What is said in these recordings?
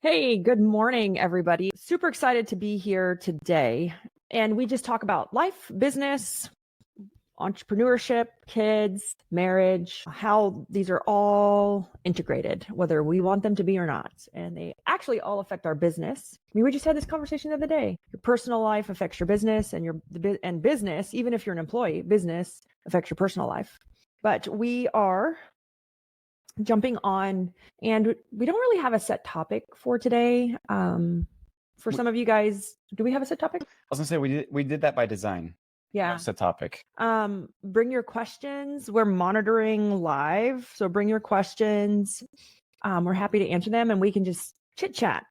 Hey, good morning, everybody. Super excited to be here today. And we just talk about life, business, entrepreneurship, kids, marriage, how these are all integrated, whether we want them to be or not. And they actually all affect our business. I mean, we just had this conversation the other day. Your personal life affects your business, and business, even if you're an employee, business affects your personal life. But we are jumping on, and we don't really have a set topic for today. For some of you guys, do we have a set topic? I was gonna say we did that by design. Yeah. That's the topic. Bring your questions. We're monitoring live, so bring your questions. We're happy to answer them, and we can just chit chat.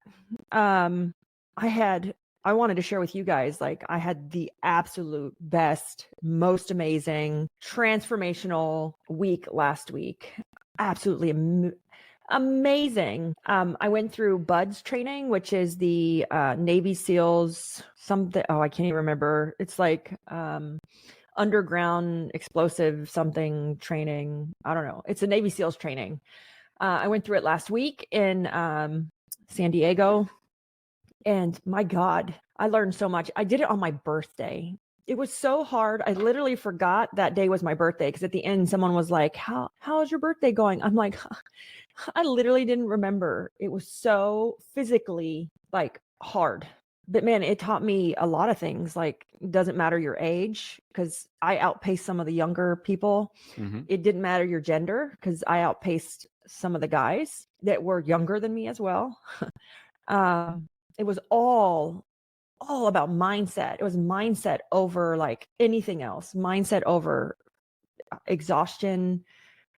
I wanted to share with you guys, like, I had the absolute best, most amazing, transformational week last week. Absolutely amazing. I went through BUDS training, which is the Navy SEALs something. Oh, I can't even remember. It's like underground explosive something training. I don't know. It's a Navy SEALs training. I went through it last week in San Diego. And my God, I learned so much. I did it on my birthday. It was so hard. I literally forgot that day was my birthday, because at the end someone was like, how's your birthday going? I'm like, I literally didn't remember. It was so physically like hard. But man, it taught me a lot of things. Like, it doesn't matter your age, because I outpaced some of the younger people. Mm-hmm. It didn't matter your gender, because I outpaced some of the guys that were younger than me as well. It was all about mindset. It was mindset over like anything else. Mindset over exhaustion,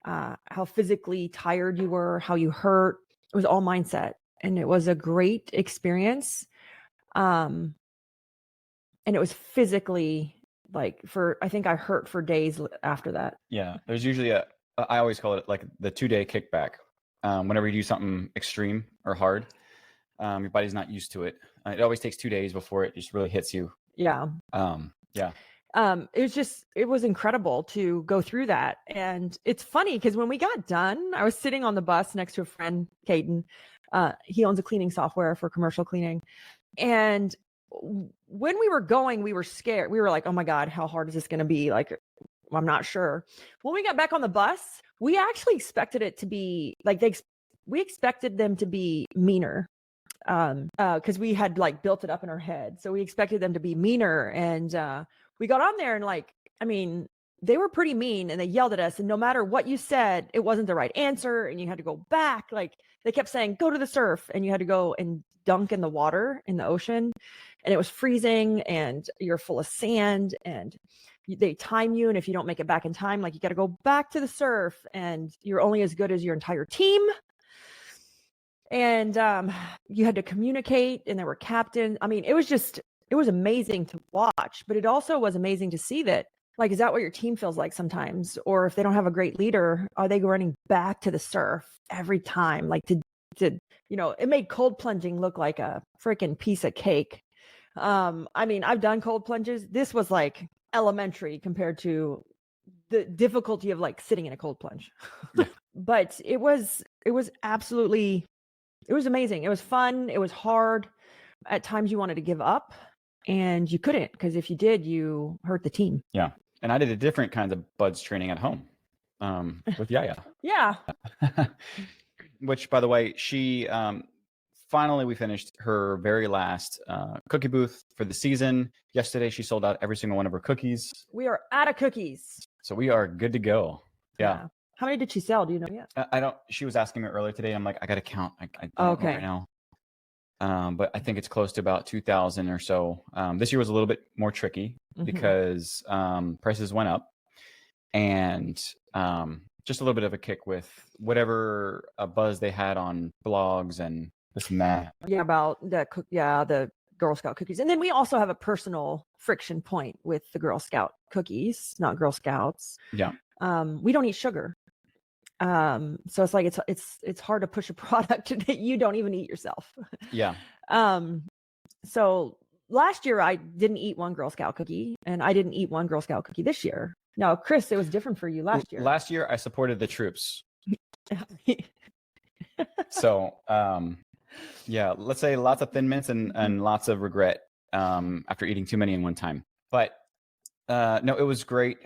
how physically tired you were, how you hurt. It was all mindset, and it was a great experience. And it was physically like, I think I hurt for days after that. Yeah, there's usually I always call it like the 2-day kickback. Whenever you do something extreme or hard, your body's not used to it. It always takes 2 days before it just really hits you. Yeah. Yeah. It was incredible to go through that. And it's funny because when we got done, I was sitting on the bus next to a friend, Caden. He owns a cleaning software for commercial cleaning. And when we were going, we were scared. We were like, oh my God, how hard is this going to be? Like, I'm not sure. When we got back on the bus, we actually expected it to be like, we expected them to be meaner. Because we had like built it up in our head. So we expected them to be meaner. And we got on there, and like, I mean, they were pretty mean, and they yelled at us. And no matter what you said, it wasn't the right answer. And you had to go back. Like, they kept saying, go to the surf. And you had to go and dunk in the water in the ocean. And it was freezing, and you're full of sand, and they time you. And if you don't make it back in time, like, you got to go back to the surf, and you're only as good as your entire team. And you had to communicate, and there were captains. I mean, it was amazing to watch, but it also was amazing to see that, like, is that what your team feels like sometimes? Or if they don't have a great leader, are they running back to the surf every time? Like, to it made cold plunging look like a freaking piece of cake. I mean, I've done cold plunges. This was like elementary compared to the difficulty of like sitting in a cold plunge. Yeah. But it was absolutely, it was amazing. It was fun. It was hard. At times you wanted to give up, and you couldn't, because if you did, you hurt the team. Yeah. And I did a different kind of BUDS training at home with Yaya. Yeah. Which, by the way, she finally, we finished her very last cookie booth for the season. Yesterday, she sold out every single one of her cookies. We are out of cookies. So we are good to go. Yeah. How many did she sell? Do you know yet? I don't. She was asking me earlier today. I'm like, I got to count. I don't know right now. But I think it's close to about 2,000 or so. This year was a little bit more tricky because prices went up, and just a little bit of a kick with whatever buzz they had on blogs and this and that. Yeah, about the Girl Scout cookies. And then we also have a personal friction point with the Girl Scout cookies, not Girl Scouts. Yeah. We don't eat sugar. So it's like, it's hard to push a product that you don't even eat yourself. Yeah. So last year I didn't eat one Girl Scout cookie, and I didn't eat one Girl Scout cookie this year. Now, Chris, it was different for you last year. Last year I supported the troops. So, Yeah, let's say lots of Thin Mints and lots of regret after eating too many in one time. But no, it was great.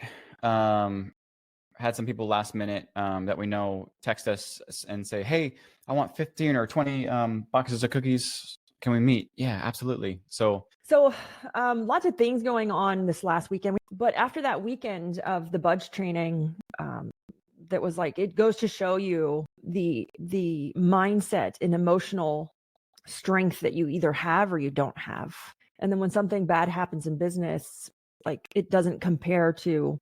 Had some people last minute that we know text us and say, "Hey, I want 15 or 20 boxes of cookies. Can we meet?" Yeah, absolutely. So lots of things going on this last weekend. But after that weekend of the Budge training, that was like, it goes to show you the mindset and emotional strength that you either have or you don't have. And then when something bad happens in business, like it doesn't compare to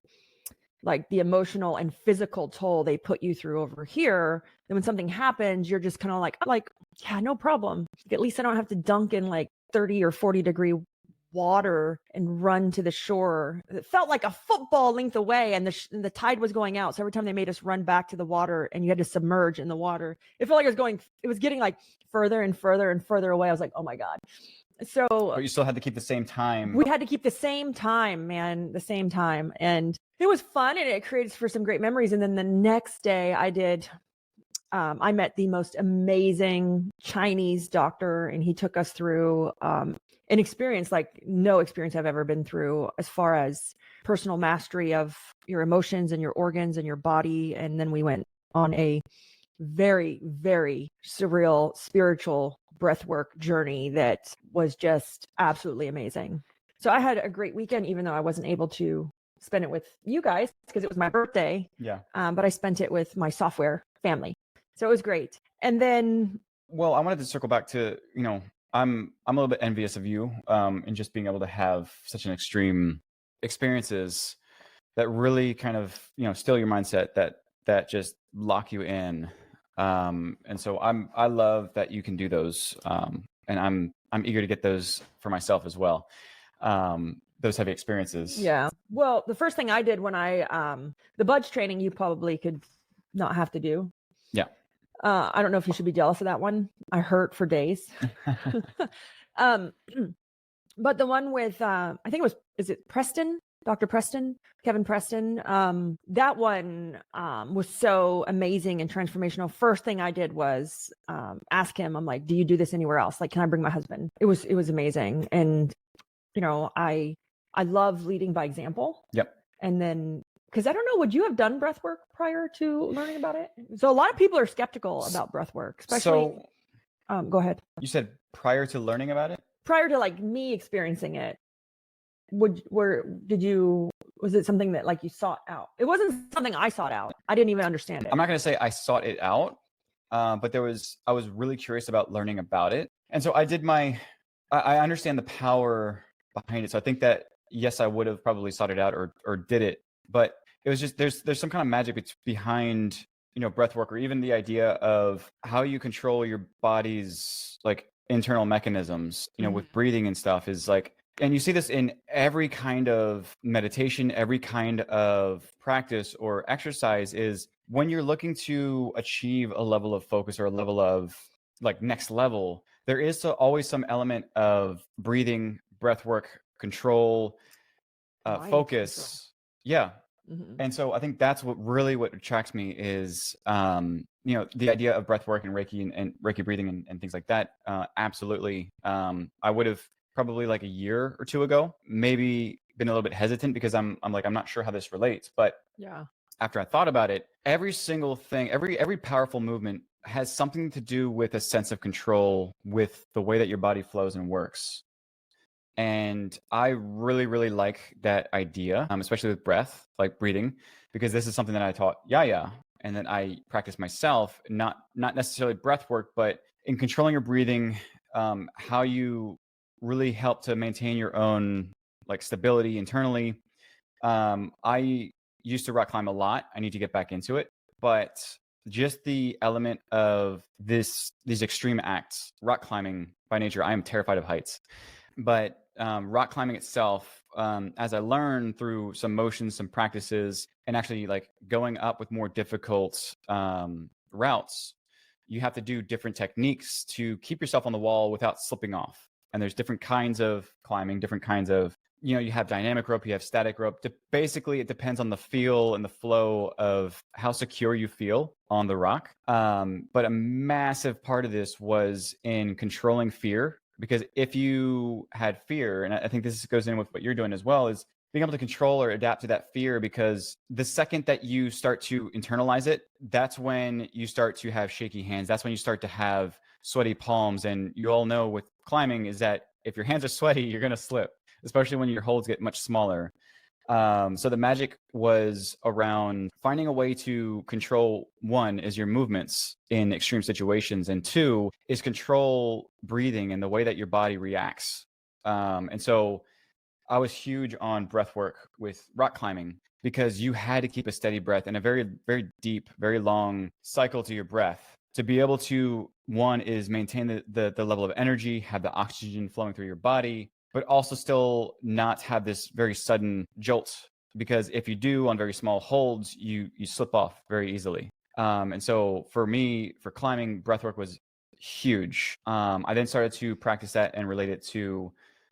like the emotional and physical toll they put you through over here. Then when something happens, you're just kind of like, yeah, no problem. At least I don't have to dunk in like 30 or 40-degree water and run to the shore. It felt like a football length away, and the tide was going out. So every time they made us run back to the water and you had to submerge in the water, it felt like it was getting like further and further and further away. I was like, oh my God. So but you still had to keep the same time. We had to keep the same time, man, the same time. And it was fun, and it creates for some great memories. And then the next day I met the most amazing Chinese doctor, and he took us through an experience like no experience I've ever been through as far as personal mastery of your emotions and your organs and your body. And then we went on a very, very surreal spiritual breathwork journey that was just absolutely amazing. So I had a great weekend, even though I wasn't able to spend it with you guys because it was my birthday. Yeah. But I spent it with my software family. So it was great. And then, well, I wanted to circle back to, I'm a little bit envious of you in just being able to have such an extreme experiences that really kind of, still your mindset that just lock you in. And so I love that you can do those. And I'm eager to get those for myself as well. Those heavy experiences. Yeah. Well, the first thing I did when the Budge training, you probably could not have to do. Yeah. I don't know if you should be jealous of that one. I hurt for days. But the one with, I think is it Preston? Dr. Preston, Kevin Preston. That one was so amazing and transformational. First thing I did was ask him, I'm like, do you do this anywhere else? Like, can I bring my husband? It was amazing. And, I love leading by example. Yep. And then, because I don't know, would you have done breath work prior to learning about it? So a lot of people are skeptical about breath work, especially. Go ahead. You said prior to learning about it? Prior to like me experiencing it, was it something that like you sought out? It wasn't something I sought out. I didn't even understand it. I'm not going to say I sought it out, but I was really curious about learning about it. And so I understand the power behind it. So I think that, yes, I would have probably sought it out or did it, but it was just, there's some kind of magic behind, breath work, or even the idea of how you control your body's like internal mechanisms, with breathing and stuff is like, and you see this in every kind of meditation, every kind of practice or exercise, is when you're looking to achieve a level of focus or a level of like next level, there is always some element of breathing, breath work, control, focus. Control. Yeah. Mm-hmm. And so I think that's what attracts me is, the idea of breath work and Reiki and Reiki breathing and things like that. Absolutely. I would have probably like a year or two ago, maybe been a little bit hesitant because I'm not sure how this relates, but yeah, after I thought about it, every single thing, every powerful movement has something to do with a sense of control with the way that your body flows and works. And I really, really like that idea, especially with breath, like breathing, because this is something that I taught Yaya and then I practice myself, not necessarily breath work, but in controlling your breathing, how you really help to maintain your own like stability internally. I used to rock climb a lot. I need to get back into it, but just the element of these extreme acts, rock climbing by nature, I am terrified of heights, but rock climbing itself, as I learned through some motions, some practices, and actually like going up with more difficult routes, you have to do different techniques to keep yourself on the wall without slipping off. And there's different kinds of climbing, different kinds of you have dynamic rope, you have static rope. Basically, it depends on the feel and the flow of how secure you feel on the rock. But a massive part of this was in controlling fear, because if you had fear, and I think this goes in with what you're doing as well, is being able to control or adapt to that fear, because the second that you start to internalize it, that's when you start to have shaky hands. That's when you start to have sweaty palms. And you all know with climbing is that if your hands are sweaty, you're going to slip, especially when your holds get much smaller. So the magic was around finding a way to control, one, is your movements in extreme situations, and two, is control breathing and the way that your body reacts. And so I was huge on breath work with rock climbing, because you had to keep a steady breath and a very, very deep, very long cycle to your breath to be able to, one, is maintain the level of energy, have the oxygen flowing through your body, but also still not have this very sudden jolt, because if you do on very small holds, you slip off very easily. And so for me, for climbing, breathwork was huge. I then started to practice that and relate it to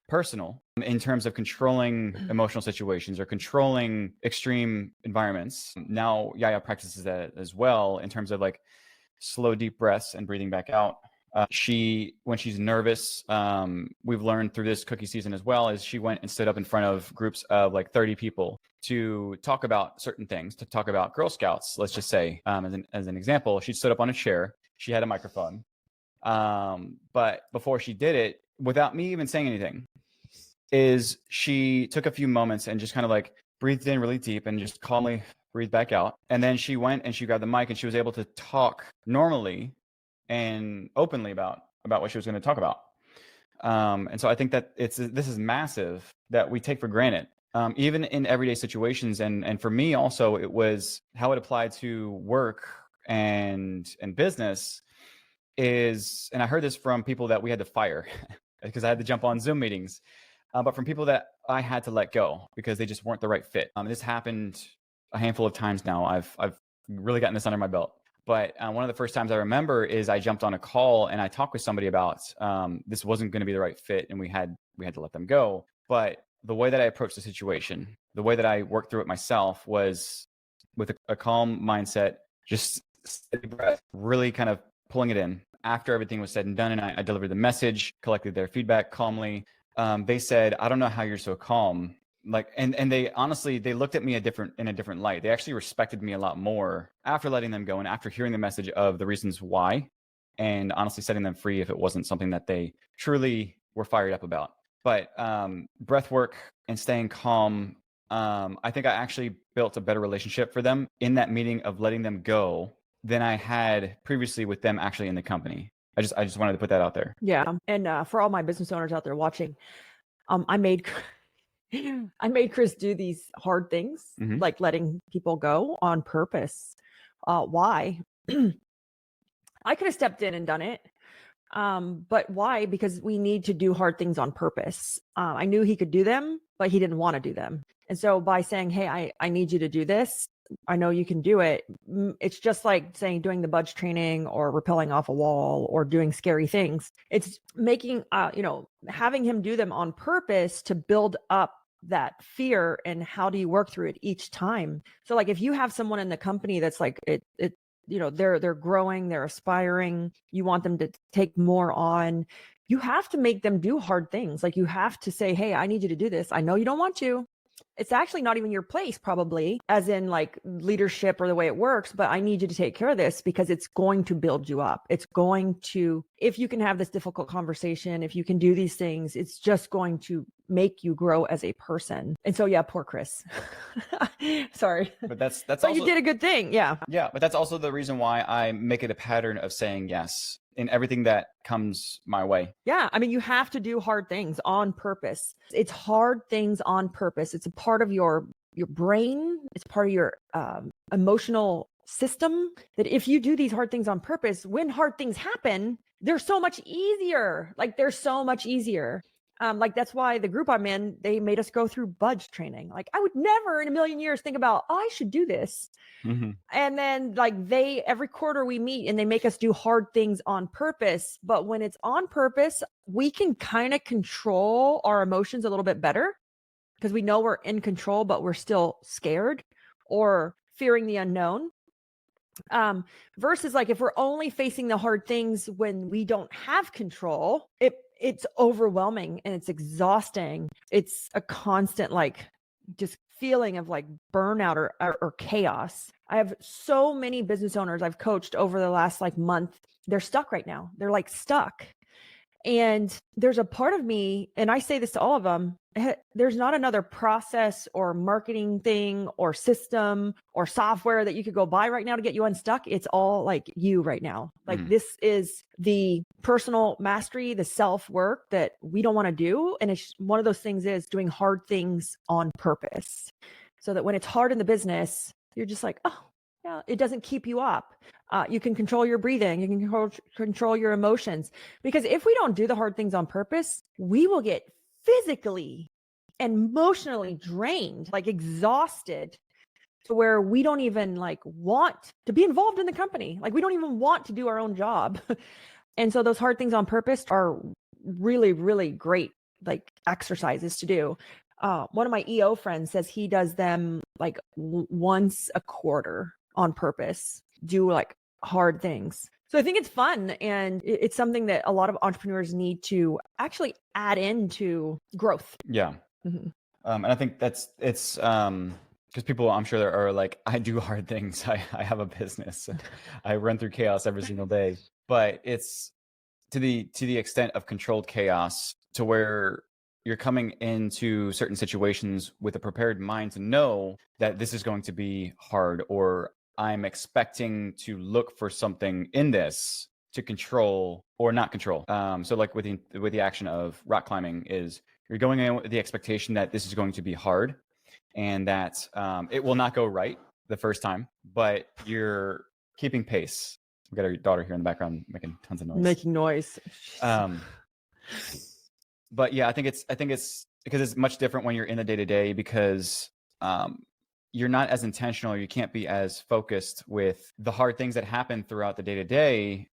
personal in terms of controlling emotional situations or controlling extreme environments. Now Yaya practices that as well in terms of like slow, deep breaths and breathing back out. When she's nervous, we've learned through this cookie season as well, is she went and stood up in front of groups of like 30 people to talk about certain things, to talk about Girl Scouts, let's just say, as an example. She stood up on a chair, she had a microphone. But before she did it, without me even saying anything, is she took a few moments and just kind of like breathed in really deep and just calmly breathed back out. And then she went and she grabbed the mic and she was able to talk normally and openly about what she was going to talk about. And so I think that this is massive that we take for granted, even in everyday situations. And for me also, it was how it applied to work and business is, and I heard this from people that we had to fire because I had to jump on Zoom meetings, but from people that I had to let go because they just weren't the right fit. This happened a handful of times now. I've really gotten this under my belt. But one of the first times I remember is I jumped on a call and I talked with somebody about this wasn't going to be the right fit, and we had to let them go. But the way that I approached the situation, the way that I worked through it myself, was with a calm mindset, just steady breath, really kind of pulling it in. After everything was said and done, and I delivered the message, collected their feedback calmly. They said, "I don't know how you're so calm." Like, and they honestly, they looked at me in a different light. They actually respected me a lot more after letting them go and after hearing the message of the reasons why, and honestly setting them free if it wasn't something that they truly were fired up about. But breath work and staying calm, I think I actually built a better relationship for them in that meeting of letting them go than I had previously with them actually in the company. I just wanted to put that out there. Yeah. And for all my business owners out there watching, I made Chris do these hard things, like letting people go on purpose. Why? I could have stepped in and done it. But why? Because we need to do hard things on purpose. I knew he could do them, but he didn't want to do them. And so by saying, "Hey, I need you to do this. I know you can do it." It's just like saying doing the budge training or rappelling off a wall or doing scary things. It's making, having him do them on purpose to build up that fear. And how do you work through it each time? So like if you have someone in the company that's like they're growing, they're aspiring, you want them to take more on, you have to make them do hard things. Like you have to say, "Hey, I need you to do this. I know you don't want to. It's actually not even your place, probably, as in like leadership or the way it works, but I need you to take care of this because it's going to build you up. It's going to, if you can have this difficult conversation, if you can do these things, it's just going to make you grow as a person." And so, yeah, poor Chris. Sorry. But that's but also, you did a good thing. Yeah. Yeah. But that's also the reason why I make it a pattern of saying yes in everything that comes my way. Yeah. I mean, you have to do hard things on purpose. It's hard things on purpose. It's a part of your brain. It's part of your emotional system, that if you do these hard things on purpose, when hard things happen, they're so much easier. Like they're so much easier. Like that's why the group I'm in, they made us go through budge training. Like I would never in a million years think about, I should do this. And then like every quarter we meet and they make us do hard things on purpose. But when it's on purpose, we can kind of control our emotions a little bit better. because we know we're in control, but we're still scared or fearing the unknown. Versus like if we're only facing the hard things when we don't have control, it's overwhelming and it's exhausting. It's a constant like just feeling of like burnout or chaos. I have so many business owners I've coached over the last like month. They're stuck right now. They're like stuck. And there's a part of me, and I say this to all of them, there's not another process or marketing thing or system or software that you could go buy right now to get you unstuck. It's all like you right now. Like this is the personal mastery, the self-work that we don't want to do. And it's one of those things is doing hard things on purpose so that when it's hard in the business, you're just like, oh, yeah, it doesn't keep you up. You can control your breathing. You can control your emotions. Because if we don't do the hard things on purpose, we will get physically and emotionally drained, like exhausted, to where we don't even like want to be involved in the company. Like we don't even want to do our own job. And so those hard things on purpose are really, really great like exercises to do. One of my EO friends says he does them like once a quarter on purpose, do like hard things. So I think it's fun, and it's something that a lot of entrepreneurs need to actually add into growth. Yeah. And I think it's because people, I'm sure there are like, I do hard things. I have a business. I run through chaos every single day, but it's to the extent of controlled chaos to where you're coming into certain situations with a prepared mind to know that this is going to be hard, or I'm expecting to look for something in this to control or not control. So like with the action of rock climbing is you're going in with the expectation that this is going to be hard and that it will not go right the first time, but you're keeping pace. We got our daughter here in the background making tons of noise. Making noise. But yeah, I think it's because it's much different when you're in the day-to-day because you're not as intentional. You can't be as focused with the hard things that happen throughout the day-to-day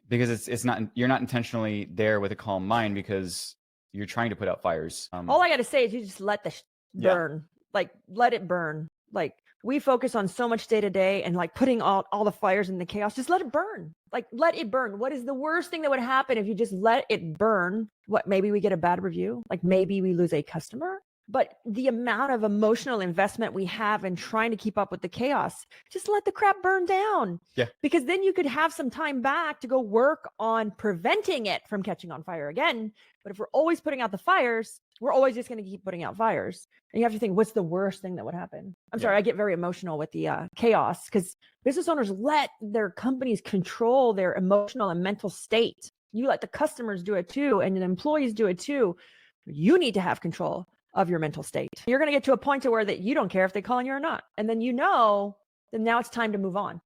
because you're not intentionally there with a calm mind because you're trying to put out fires. All I got to say is you just let the burn, like let it burn. Like we focus on so much day to day and like putting all the fires in the chaos. Just let it burn. Like let it burn. What is the worst thing that would happen if you just let it burn? What, maybe we get a bad review? Like maybe we lose a customer? But the amount of emotional investment we have in trying to keep up with the chaos, just let the crap burn down. Yeah. Because then you could have some time back to go work on preventing it from catching on fire again. But if we're always putting out the fires, we're always just going to keep putting out fires. And you have to think, what's the worst thing that would happen? I'm sorry, I get very emotional with the chaos because business owners let their companies control their emotional and mental state. You let the customers do it too, and the employees do it too. You need to have control of your mental state. You're going to get to a point to where that you don't care if they call on you or not. And then then now it's time to move on.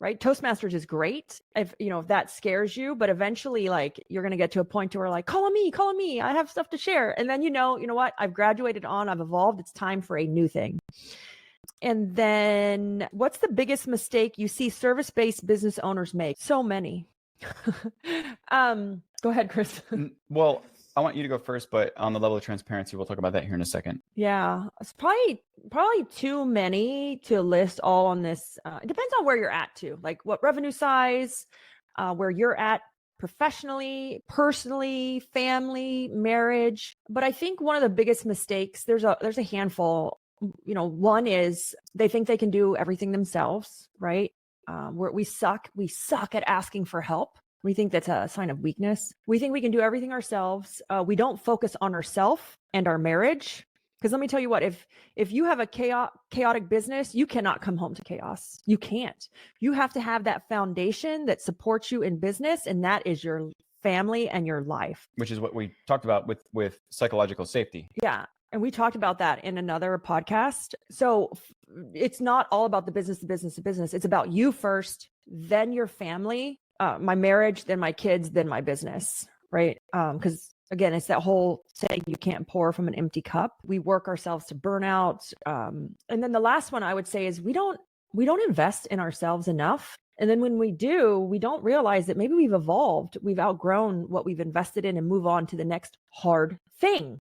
Right? Toastmasters is great if that scares you, but eventually like you're going to get to a point to where like, call on me. I have stuff to share. And then, you know what? I've graduated on, I've evolved. It's time for a new thing. And then what's the biggest mistake you see service-based business owners make? So many. Go ahead, Chris. Well, I want you to go first, but on the level of transparency, we'll talk about that here in a second. Yeah, it's probably too many to list all on this. It depends on where you're at too, like what revenue size, where you're at professionally, personally, family, marriage. But I think one of the biggest mistakes, there's a handful. One is they think they can do everything themselves, right? We suck at asking for help. We think that's a sign of weakness. We think we can do everything ourselves. We don't focus on ourselves and our marriage. Because let me tell you what, if you have a chaotic business, you cannot come home to chaos. You can't. You have to have that foundation that supports you in business, and that is your family and your life. Which is what we talked about with psychological safety. Yeah. And we talked about that in another podcast. So it's not all about the business. It's about you first, then your family, my marriage, then my kids, then my business, right? Because again, it's that whole saying you can't pour from an empty cup. We work ourselves to burnout. And then the last one I would say is we don't invest in ourselves enough. And then when we do, we don't realize that maybe we've evolved, we've outgrown what we've invested in and move on to the next hard thing.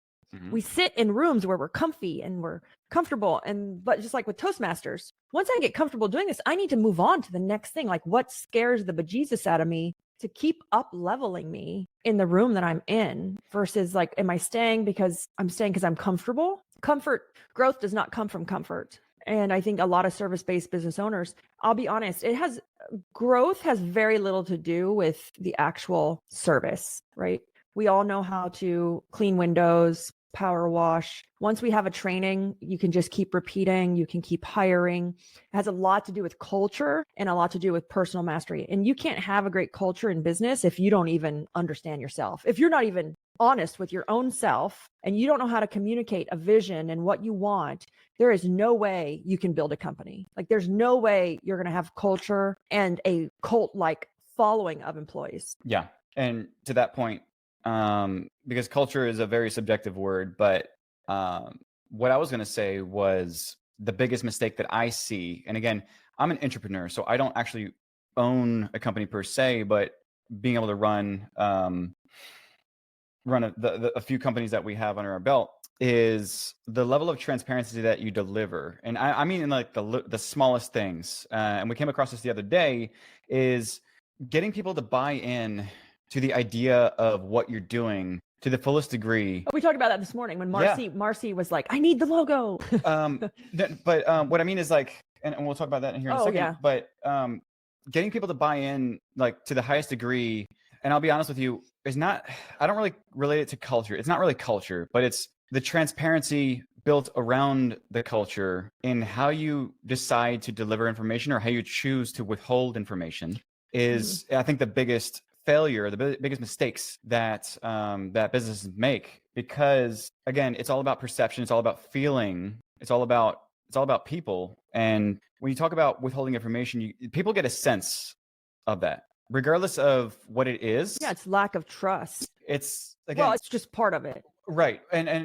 We sit in rooms where we're comfy and we're comfortable. But just like with Toastmasters, once I get comfortable doing this, I need to move on to the next thing. Like, what scares the bejesus out of me to keep up leveling me in the room that I'm in, versus like, am I staying because I'm comfortable? Growth does not come from comfort. And I think a lot of service-based business owners, I'll be honest, growth has very little to do with the actual service, right? We all know how to clean windows, power wash. Once we have a training, you can just keep repeating, you can keep hiring. It has a lot to do with culture and a lot to do with personal mastery. And you can't have a great culture in business if you don't even understand yourself. If you're not even honest with your own self and you don't know how to communicate a vision and what you want, there is no way you can build a company. Like, there's no way you're going to have culture and a cult-like following of employees. Yeah. And to that point, because culture is a very subjective word, but what I was going to say was the biggest mistake that I see, and again, I'm an entrepreneur, so I don't actually own a company per se, but being able to run a few companies that we have under our belt is the level of transparency that you deliver. And I mean in like the smallest things. And we came across this the other day, is getting people to buy in to the idea of what you're doing to the fullest degree. We talked about that this morning when Marcy was like, I need the logo. But what I mean is like, and we'll talk about that in here in a second, yeah. But getting people to buy in like to the highest degree, and I'll be honest with you, I don't really relate it to culture. It's not really culture, but it's the transparency built around the culture in how you decide to deliver information or how you choose to withhold information is, I think, the biggest failure, the biggest mistakes that that businesses make. Because again, it's all about perception. It's all about feeling. It's all about people. And when you talk about withholding information, people get a sense of that, regardless of what it is. Yeah, it's lack of trust. It's just part of it. Right.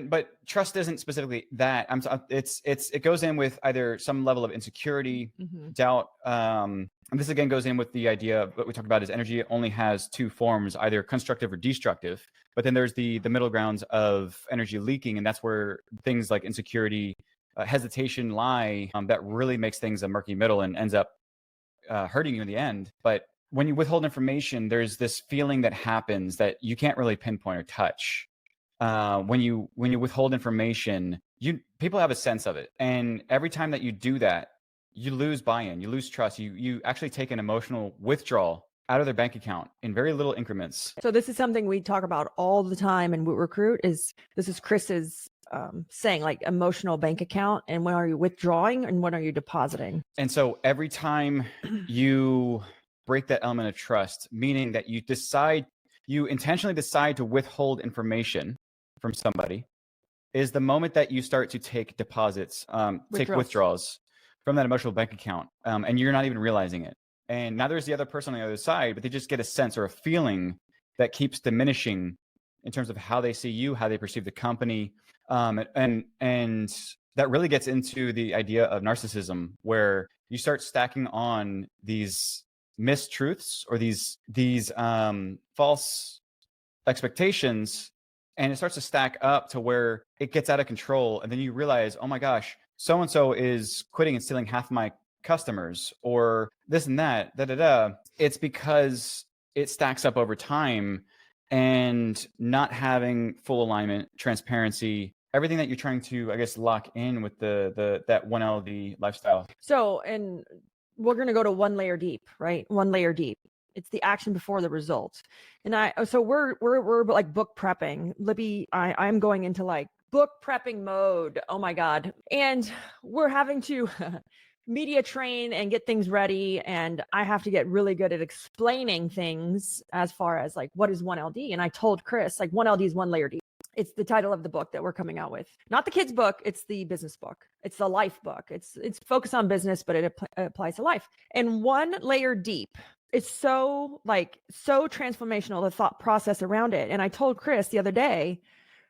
But trust isn't specifically that. It goes in with either some level of insecurity, doubt. And this again goes in with the idea of what we talk about is energy only has two forms, either constructive or destructive. But then there's the middle grounds of energy leaking. And that's where things like insecurity, hesitation lie, that really makes things a murky middle and ends up hurting you in the end. But when you withhold information, there's this feeling that happens that you can't really pinpoint or touch. When you withhold information, people have a sense of it. And every time that you do that, you lose buy-in, you lose trust. You actually take an emotional withdrawal out of their bank account in very little increments. So this is something we talk about all the time in Recruit. This is Chris's saying, like, emotional bank account, and when are you withdrawing and when are you depositing? And so every time you break that element of trust, meaning that you intentionally decide to withhold information from somebody, is the moment that you start to take deposits, take withdrawals from that emotional bank account, and you're not even realizing it. And now there's the other person on the other side, but they just get a sense or a feeling that keeps diminishing in terms of how they see you, how they perceive the company, and that really gets into the idea of narcissism, where you start stacking on these mistruths or these false expectations, and it starts to stack up to where it gets out of control. And then you realize, oh my gosh, so-and-so is quitting and stealing half my customers, or this and that, It's because it stacks up over time, and not having full alignment, transparency, everything that you're trying to, I guess, lock in with that 1LD lifestyle. So, and we're going to go to one layer deep, right? One layer deep. It's the action before the result. And so we're like book prepping. Libby, I'm going into like book prepping mode. Oh my God. And we're having to media train and get things ready. And I have to get really good at explaining things as far as like, what is 1LD? And I told Chris, like, 1LD is one layer deep. It's the title of the book that we're coming out with. Not the kids' book, it's the business book. It's the life book. It's focused on business, but it applies to life. And one layer deep, it's so transformational, the thought process around it. And I told Chris the other day,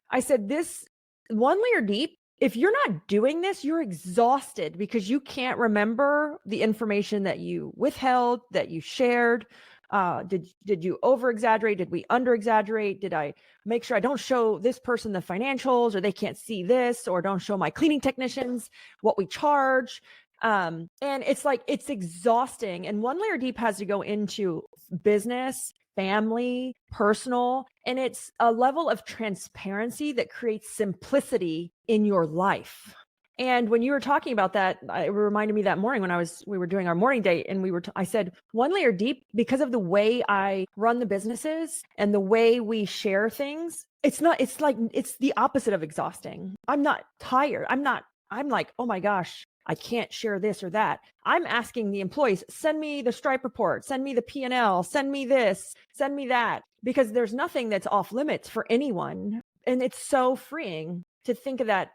I said, this one layer deep, if you're not doing this, you're exhausted because you can't remember the information that you withheld, that you shared, Did you over exaggerate? Did we under exaggerate? Did I make sure I don't show this person the financials, or they can't see this, or don't show my cleaning technicians what we charge? And it's like, it's exhausting. And One Layer Deep has to go into business, family, personal, and it's a level of transparency that creates simplicity in your life. And when you were talking about that, it reminded me that morning when we were doing our morning date, and I said, One Layer Deep, because of the way I run the businesses and the way we share things, it's the opposite of exhausting. I'm not tired. I'm like, oh my gosh, I can't share this or that. I'm asking the employees, send me the Stripe report, send me the P&L, send me this, send me that, because there's nothing that's off limits for anyone. And it's so freeing to think of that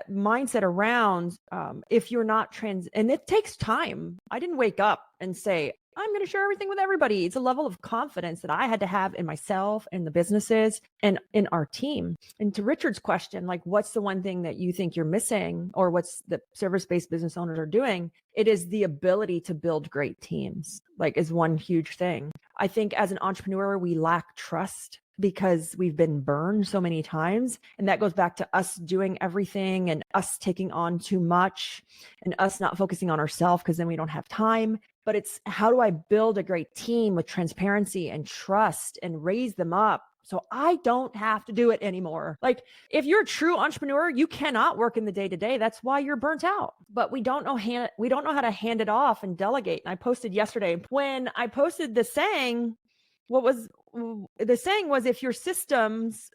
mindset around if you're not and it takes time. I didn't wake up and say, I'm going to share everything with everybody. It's a level of confidence that I had to have in myself and the businesses and in our team. And to Richard's question, like, what's the one thing that you think you're missing, or what's the service-based business owners are doing? It is the ability to build great teams, like, is one huge thing. I think as an entrepreneur, we lack trust because we've been burned so many times. And that goes back to us doing everything and us taking on too much and us not focusing on ourselves, because then we don't have time. But it's, how do I build a great team with transparency and trust and raise them up so I don't have to do it anymore? Like, if you're a true entrepreneur, you cannot work in the day-to-day. That's why you're burnt out. But we don't know how to hand it off and delegate. And I posted yesterday, when I posted the saying, the saying was, if your systems,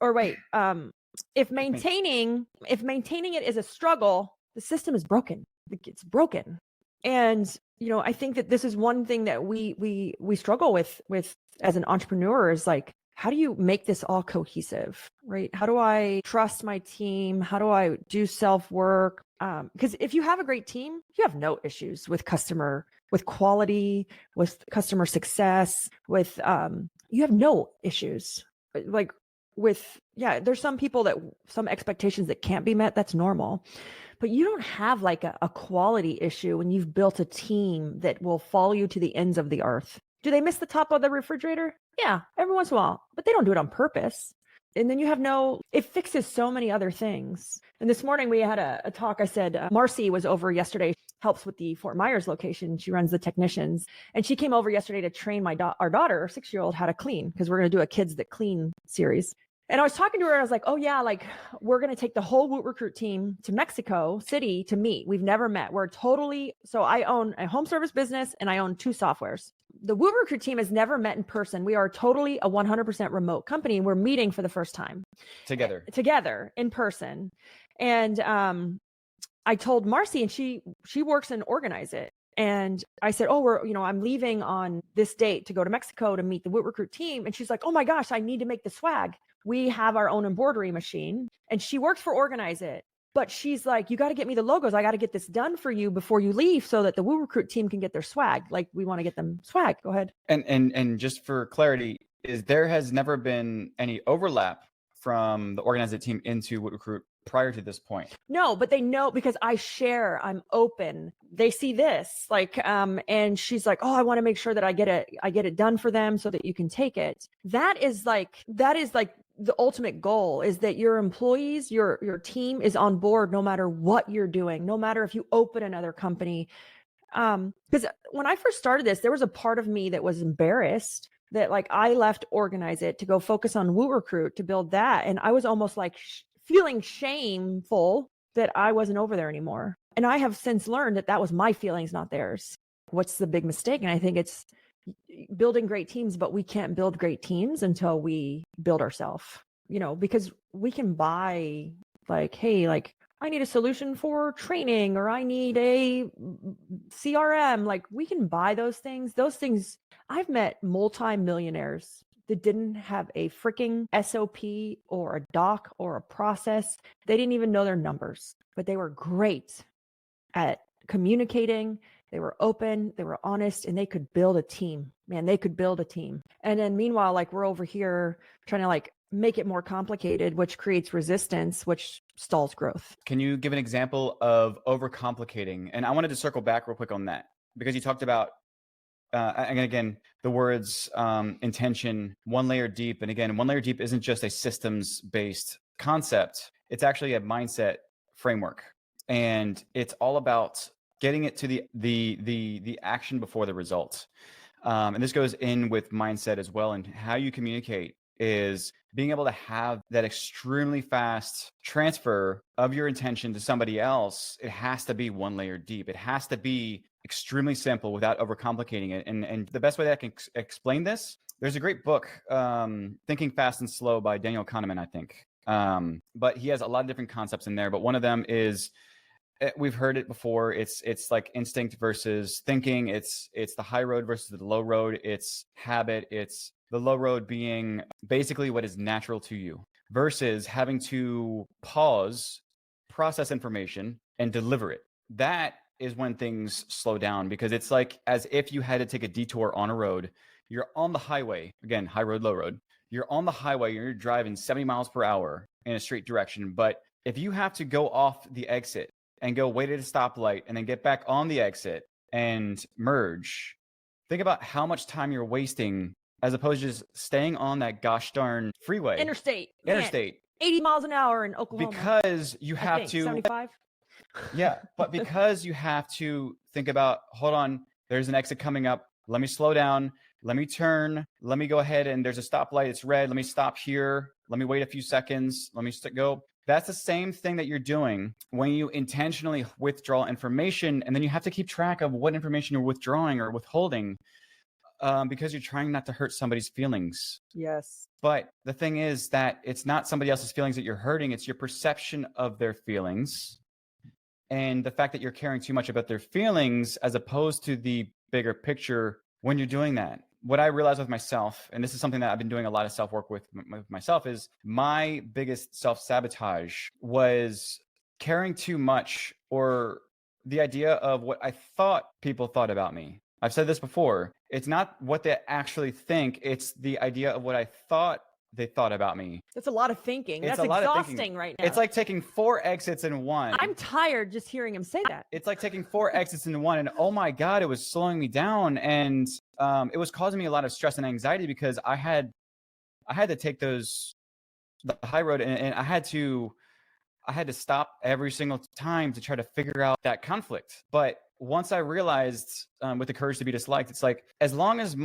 if maintaining it is a struggle, the system is broken. It's broken. And, I think that this is one thing that we struggle with as an entrepreneur, is like, how do you make this all cohesive, right? How do I trust my team? How do I do self-work? Because if you have a great team, you have no issues with quality, with customer success, you have no issues. Like, there's some expectations that can't be met. That's normal. But you don't have like a quality issue when you've built a team that will follow you to the ends of the earth. Do they miss the top of the refrigerator? Yeah, every once in a while, but they don't do it on purpose. And then it fixes so many other things. And this morning we had a talk. I said, Marcy was over yesterday, helps with the Fort Myers location. She runs the technicians. And she came over yesterday to train our daughter, our 6-year-old, how to clean, because we're going to do a Kids That Clean series. And I was talking to her, and I was like, oh yeah, like, we're going to take the whole Woot Recruit team to Mexico City to meet. We've never met. So I own a home service business and I own 2 softwares. The Woot Recruit team has never met in person. We are totally a 100% remote company. We're meeting for the first time. Together in person. And I told Marcy, and she works and organize it. And I said, I'm leaving on this date to go to Mexico to meet the Woot Recruit team. And she's like, oh my gosh, I need to make the swag. We have our own embroidery machine, and she works for Organize It. But she's like, you got to get me the logos. I got to get this done for you before you leave, so that the Woot Recruit team can get their swag. Like, we want to get them swag. Go ahead. And just for clarity, there has never been any overlap from the Organize It team into Woot Recruit prior to this point? No, but they know, because I share, I'm open. They see this, like, and she's like, oh, I want to make sure that I get it done for them so that you can take it. That is like the ultimate goal, is that your employees, your team is on board no matter what you're doing, no matter if you open another company. Because when I first started this, there was a part of me that was embarrassed that, like, I left Organize It to go focus on Woot Recruit to build that. And I was almost like feeling shameful that I wasn't over there anymore. And I have since learned that was my feelings, not theirs. What's the big mistake? And I think it's building great teams, but we can't build great teams until we build ourselves, because we can buy, like, hey, like, I need a solution for training, or I need a CRM. Like, we can buy those things. I've met multi-millionaires that didn't have a freaking SOP or a doc or a process. They didn't even know their numbers, but they were great at communicating. They were open, they were honest, and they could build a team. Man, they could build a team. And then meanwhile, like, we're over here trying to, like, make it more complicated, which creates resistance, which stalls growth. Can you give an example of overcomplicating? And I wanted to circle back real quick on that, because you talked about and again, the words intention, one layer deep. And again, one layer deep isn't just a systems based concept. It's actually a mindset framework. And it's all about getting it to the action before the result. And this goes in with mindset as well. And how you communicate is being able to have that extremely fast transfer of your intention to somebody else. It has to be one layer deep. It has to be extremely simple without overcomplicating it. And the best way that I can explain this, there's a great book, Thinking Fast and Slow by Daniel Kahneman, I think. But he has a lot of different concepts in there. But one of them is, we've heard it before. It's like instinct versus thinking. It's the high road versus the low road. It's habit. It's the low road being basically what is natural to you versus having to pause, process information, and deliver it. That is when things slow down, because it's like as if you had to take a detour on a road. You're on the highway, again, high road, low road. You're on the highway, you're driving 70 miles per hour in a straight direction. But if you have to go off the exit and go wait at a stoplight and then get back on the exit and merge, think about how much time you're wasting as opposed to just staying on that gosh darn freeway. Interstate. 80 miles an hour in Oklahoma. Because you have to 75. Yeah, but because you have to think about, hold on, there's an exit coming up. Let me slow down. Let me turn. Let me go ahead, and there's a stoplight. It's red. Let me stop here. Let me wait a few seconds. Let me go. That's the same thing that you're doing when you intentionally withdraw information, and then you have to keep track of what information you're withdrawing or withholding, because you're trying not to hurt somebody's feelings. Yes. But the thing is that it's not somebody else's feelings that you're hurting. It's your perception of their feelings and the fact that you're caring too much about their feelings as opposed to the bigger picture when you're doing that. What I realized with myself, and this is something that I've been doing a lot of self-work with myself, is my biggest self-sabotage was caring too much, or the idea of what I thought people thought about me. I've said this before. It's not what they actually think. It's the idea of what I thought they thought about me. That's a lot of thinking. It's That's a lot exhausting of thinking. right now. It's like taking 4 exits in one. I'm tired just hearing him say that. It's like taking 4 exits in one, and oh my God, it was slowing me down. And it was causing me a lot of stress and anxiety because I had to take the high road, and I had to stop every single time to try to figure out that conflict. But once I realized, with the courage to be disliked, it's like, as long as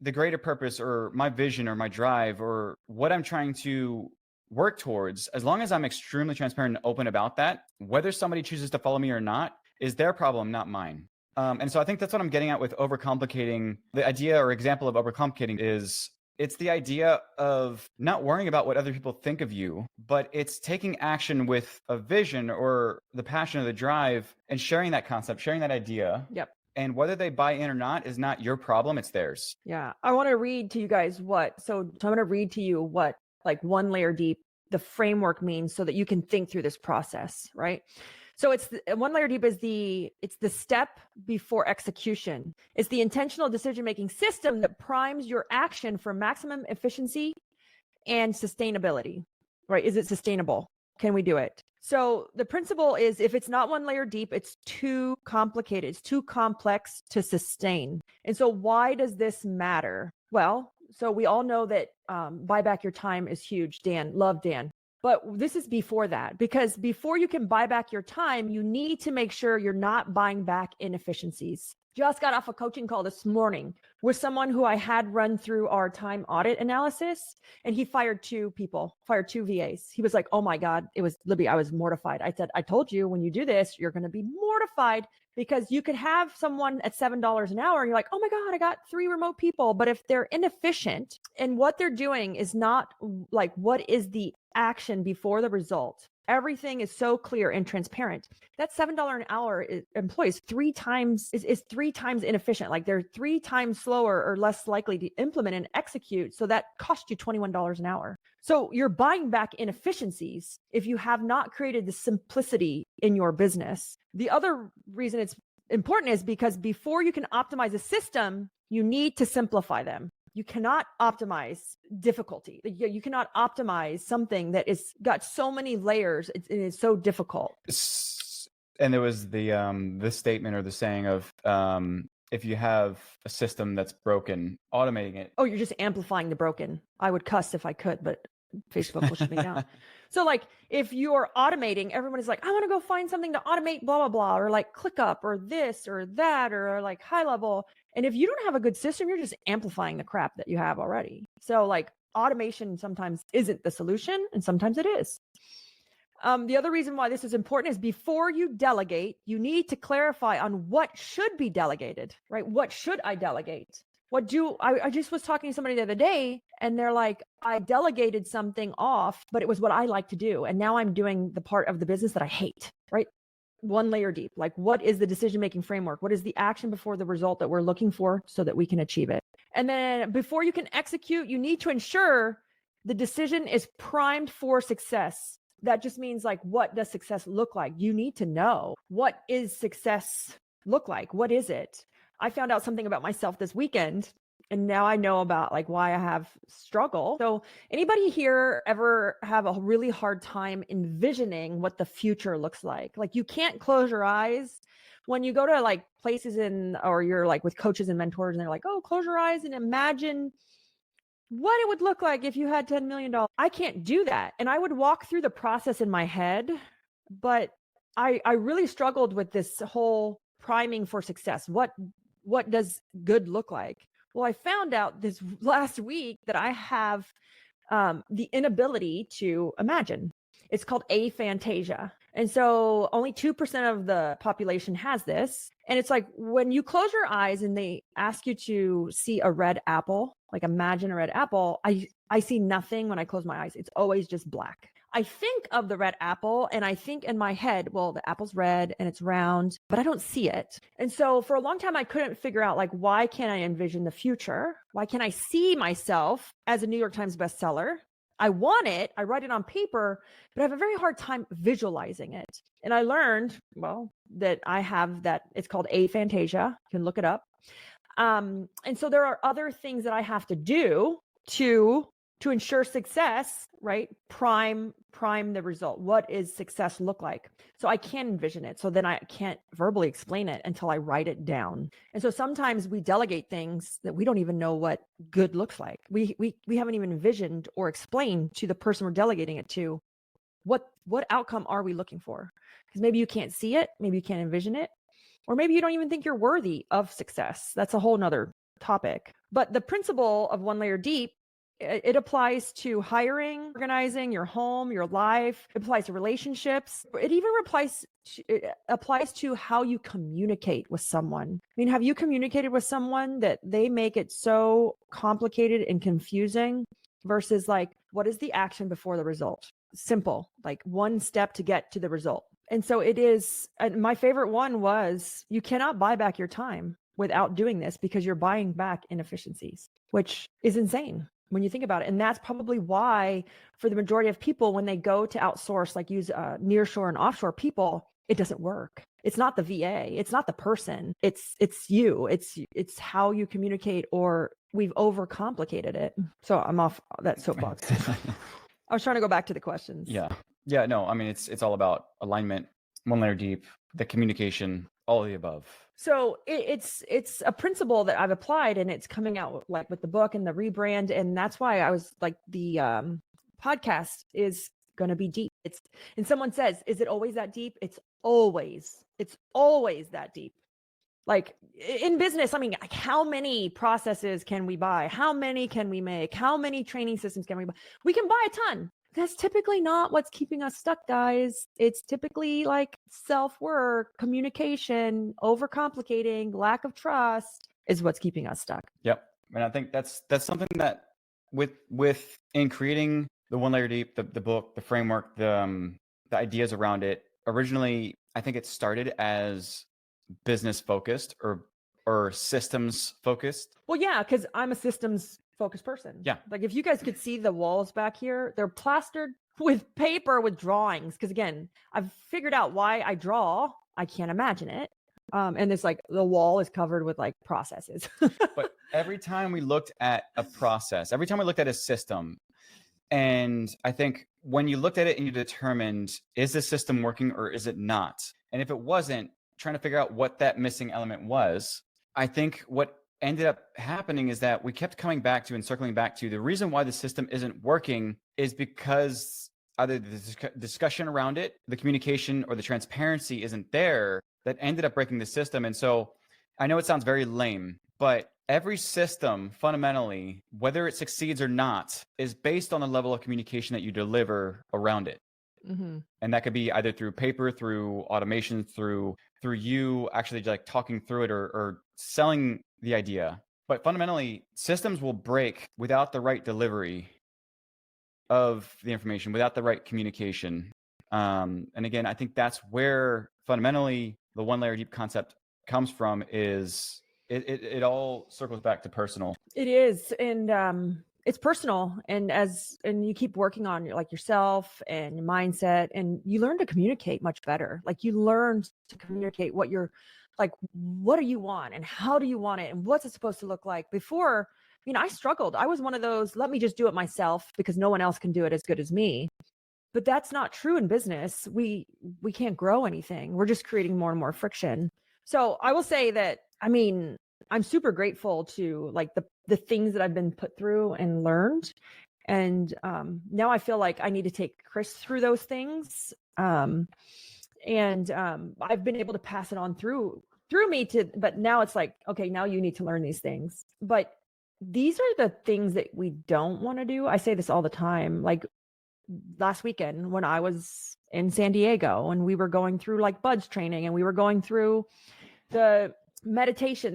the greater purpose or my vision or my drive or what I'm trying to work towards, as long as I'm extremely transparent and open about that, whether somebody chooses to follow me or not is their problem, not mine. And so I think that's what I'm getting at with overcomplicating. The idea or example of overcomplicating is, it's the idea of not worrying about what other people think of you, but it's taking action with a vision or the passion or the drive and sharing that concept, sharing that idea. Yep. And whether they buy in or not is not your problem, it's theirs. Yeah. I want to read to you guys so I'm going to read to you what like one layer deep, the framework means, so that you can think through this process, right? So one layer deep is it's the step before execution. It's the intentional decision-making system that primes your action for maximum efficiency and sustainability, right? Is it sustainable? Can we do it? So the principle is, if it's not one layer deep, it's too complicated. It's too complex to sustain. And so why does this matter? Well, so we all know that buy back your time is huge. Dan, love Dan. But this is before that, because before you can buy back your time, you need to make sure you're not buying back inefficiencies. Just got off a coaching call this morning with someone who I had run through our time audit analysis, and he fired 2 VAs. He was like, oh my God, it was Libby, I was mortified. I said, I told you, when you do this, you're going to be mortified, because you could have someone at $7 an hour and you're like, oh my God, I got 3 remote people. But if they're inefficient and what they're doing is not like, what is the action before the result? Everything is so clear and transparent. That $7 an hour employee is 3 times inefficient. Like, they're 3 times slower or less likely to implement and execute. So that cost you $21 an hour. So you're buying back inefficiencies if you have not created the simplicity in your business. The other reason it's important is because before you can optimize a system, you need to simplify them. You cannot optimize difficulty. You cannot optimize something that is got so many layers. It is so difficult. And there was the statement or the saying of, if you have a system that's broken, automating it. Oh, you're just amplifying the broken. I would cuss if I could, but Facebook will shut me down. So like if you're automating, everyone is like, I want to go find something to automate, blah, blah, blah, or like ClickUp or this or that, or like high level. And if you don't have a good system, you're just amplifying the crap that you have already. So like automation sometimes isn't the solution and sometimes it is. The other reason why this is important is before you delegate, you need to clarify on what should be delegated, right? What should I delegate? I just was talking to somebody the other day and they're like, I delegated something off, but it was what I like to do. And now I'm doing the part of the business that I hate, right? One layer deep, like what is the decision-making framework? What is the action before the result that we're looking for so that we can achieve it? And then before you can execute, you need to ensure the decision is primed for success. That just means like, what does success look like? You need to know, what is success look like? What is it? I found out something about myself this weekend, and now I know about like why I have struggle. So anybody here ever have a really hard time envisioning what the future looks like? Like you can't close your eyes when you go to like places or you're like with coaches and mentors and they're like, oh, close your eyes and imagine what it would look like if you had $10 million. I can't do that. And I would walk through the process in my head, but I really struggled with this whole priming for success. What does good look like? Well, I found out this last week that I have the inability to imagine. It's called aphantasia. And so only 2% of the population has this. And it's like when you close your eyes and they ask you to see a red apple, like imagine a red apple, I see nothing when I close my eyes. It's always just black. I think of the red apple and I think in my head, well, the apple's red and it's round, but I don't see it. And so for a long time, I couldn't figure out like, why can't I envision the future? Why can't I see myself as a New York Times bestseller? I want it, I write it on paper, but I have a very hard time visualizing it. And I learned, well, that I have that, it's called aphantasia. You can look it up. And so there are other things that I have to do to ensure success, right? Prime the result. What is success look like? So I can envision it. So then I can't verbally explain it until I write it down. And so sometimes we delegate things that we don't even know what good looks like. We haven't even envisioned or explained to the person we're delegating it to what outcome are we looking for? Because maybe you can't see it, maybe you can't envision it, or maybe you don't even think you're worthy of success. That's a whole nother topic. But the principle of one layer deep, it applies to hiring, organizing your home, your life. It applies to relationships. It even applies to how you communicate with someone. I mean, have you communicated with someone that they make it so complicated and confusing versus like, what is the action before the result? Simple, like one step to get to the result. And so it is, and my favorite one was, you cannot buy back your time without doing this because you're buying back inefficiencies, which is insane when you think about it. And that's probably why for the majority of people, when they go to outsource, like use nearshore and offshore people, it doesn't work. It's not the VA. It's not the person. It's you. It's how you communicate, or we've overcomplicated it. So I'm off that soapbox. I was trying to go back to the questions. Yeah. No, I mean, it's all about alignment, one layer deep, the communication, all of the above. So it's a principle that I've applied, and it's coming out like with the book and the rebrand. And that's why I was like, the podcast is going to be deep. And someone says, is it always that deep? It's always that deep. Like in business, I mean, like how many processes can we buy? How many can we make? How many training systems can we buy? We can buy a ton. That's typically not what's keeping us stuck, guys. It's typically like self-work, communication, overcomplicating, lack of trust is what's keeping us stuck. Yep. And I think that's something that with in creating the one layer deep, the book, the framework, the ideas around it, originally, I think it started as business focused or systems focused. Well, yeah, because I'm a systems focused person. Yeah. Like if you guys could see the walls back here, they're plastered with paper with drawings. Because again, I've figured out why I draw. I can't imagine it. And it's like the wall is covered with like processes. But every time we looked at a process, every time we looked at a system, and I think when you looked at it and you determined, is the system working or is it not? And if it wasn't, trying to figure out what that missing element was, I think what ended up happening is that we kept coming back to and circling back to the reason why the system isn't working is because either the discussion around it, the communication, or the transparency isn't there that ended up breaking the system. And so I know it sounds very lame, but every system fundamentally, whether it succeeds or not, is based on the level of communication that you deliver around it. Mm-hmm. And that could be either through paper, through automation, through you actually like talking through it or selling the idea. But fundamentally, systems will break without the right delivery of the information, without the right communication. And again, I think that's where fundamentally the one layer deep concept comes from. Is it all circles back to personal. It is. And it's personal. And you keep working on like yourself and your mindset, and you learn to communicate much better. Like you learn to communicate what you're like, what do you want and how do you want it? And what's it supposed to look like? Before, I struggled. I was one of those, let me just do it myself because no one else can do it as good as me. But that's not true in business. We can't grow anything. We're just creating more and more friction. So I will say that, I'm super grateful to like the things that I've been put through and learned. And now I feel like I need to take Chris through those things. I've been able to pass it on through me but now it's like, okay, now you need to learn these things. But these are the things that we don't want to do. I say this all the time. Like last weekend when I was in San Diego and we were going through like BUDS training, and we were going through the